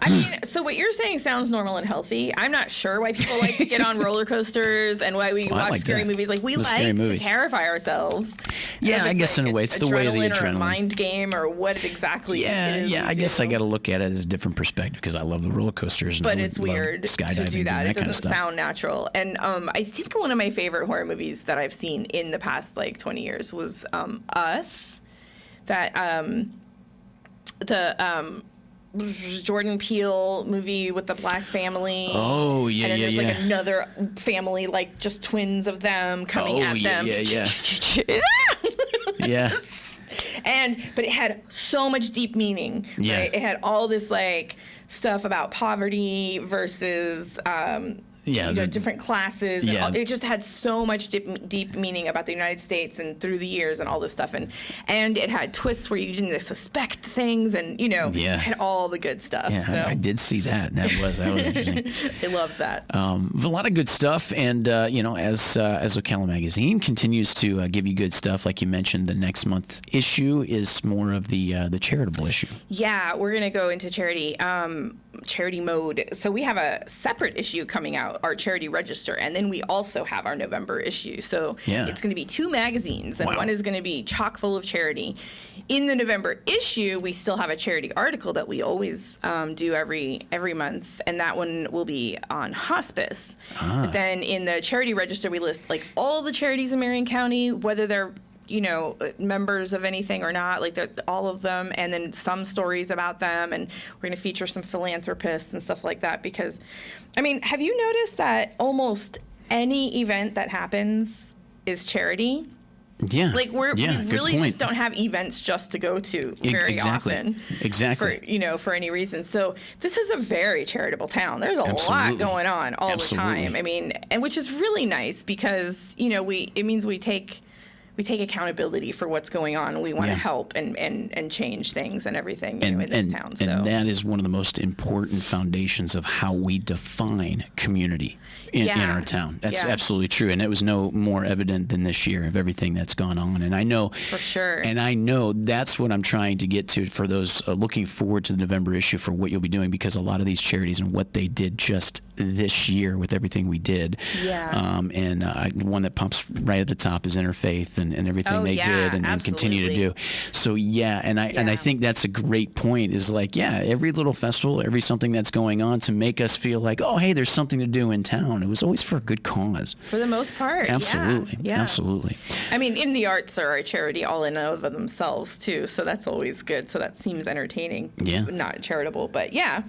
I mean, so what you're saying sounds normal and healthy. I'm not sure why people like to get on roller coasters and why we watch scary movies. We like to terrify ourselves. Yeah, I guess in a way it's the way of the adrenaline. Or a mind game or what exactly it is. Yeah, I guess I got to look at it as a different perspective because I love the roller coasters. But it's weird skydiving to do that. It doesn't kind of sound natural. And I think one of my favorite horror movies that I've seen in the past 20 years was Us. That Jordan Peele movie with the black family. Oh, yeah, and then there's another family, just twins of them coming at them. Yeah. But it had so much deep meaning. Yeah. Right? It had all this stuff about poverty versus different classes. And it just had so much deep meaning about the United States and through the years and all this stuff. And it had twists where you didn't suspect things and, it had all the good stuff. Yeah, so. I did see that. That was interesting. I loved that. A lot of good stuff. And, as Ocala Magazine continues to give you good stuff, like you mentioned, the next month's issue is more of the charitable issue. Yeah, we're going to go into charity mode. So we have a separate issue coming out, our charity register, and then we also have our November issue. So it's going to be 2 magazines, and one is going to be chock full of charity. In the November issue, we still have a charity article that we always do every month, and that one will be on hospice. But then in the charity register, we list all the charities in Marion County, whether they're members of anything or not, all of them, and then some stories about them, and we're going to feature some philanthropists and stuff like that because, have you noticed that almost any event that happens is charity? Yeah. We really just don't have events just to go to very often. Exactly. For any reason. So this is a very charitable town. There's a lot going on all the time. And which is really nice because, it means we take take accountability for what's going on. We want to help and change things and everything in this town. And that is one of the most important foundations of how we define community in our town. That's absolutely true. And it was no more evident than this year of everything that's gone on. And I know for sure. And I know that's what I'm trying to get to for those looking forward to the November issue for what you'll be doing, because a lot of these charities and what they did just this year with everything we did. One that pops right at the top is Interfaith and everything they did and continue to do. So and I think that's a great point, is like, every little festival, every something that's going on to make us feel like, oh, hey, there's something to do in town. It was always for a good cause. For the most part. Absolutely. Absolutely. I mean, In the Arts are a charity all in and of themselves too, so that's always good. So that seems entertaining. Not charitable, but And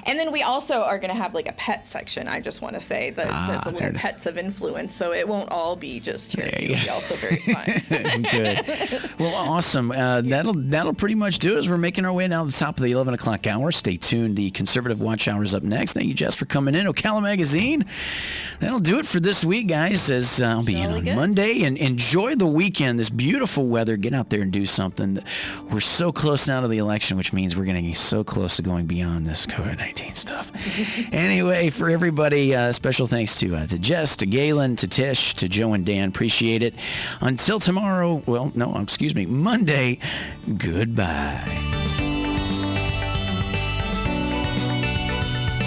then we also are going to have like a pet section. I just want to say that there's a little pets of influence, so it won't all be just charity. It'll be also very fun. Good. Well, awesome. That'll pretty much do it as we're making our way now to the top of the 11 o'clock hour. Stay tuned. The Conservative Watch Hour is up next. Thank you, Jess, for coming in. Ocala Magazine. That'll do it for this week, guys, as I'll be in on Monday. And enjoy the weekend, this beautiful weather. Get out there and do something. We're so close now to the election, which means we're going to get so close to going beyond this COVID-19 stuff. Anyway, for everybody, special thanks to Jess, to Galen, to Tish, to Joe and Dan. Appreciate it. Until tomorrow, Monday, goodbye.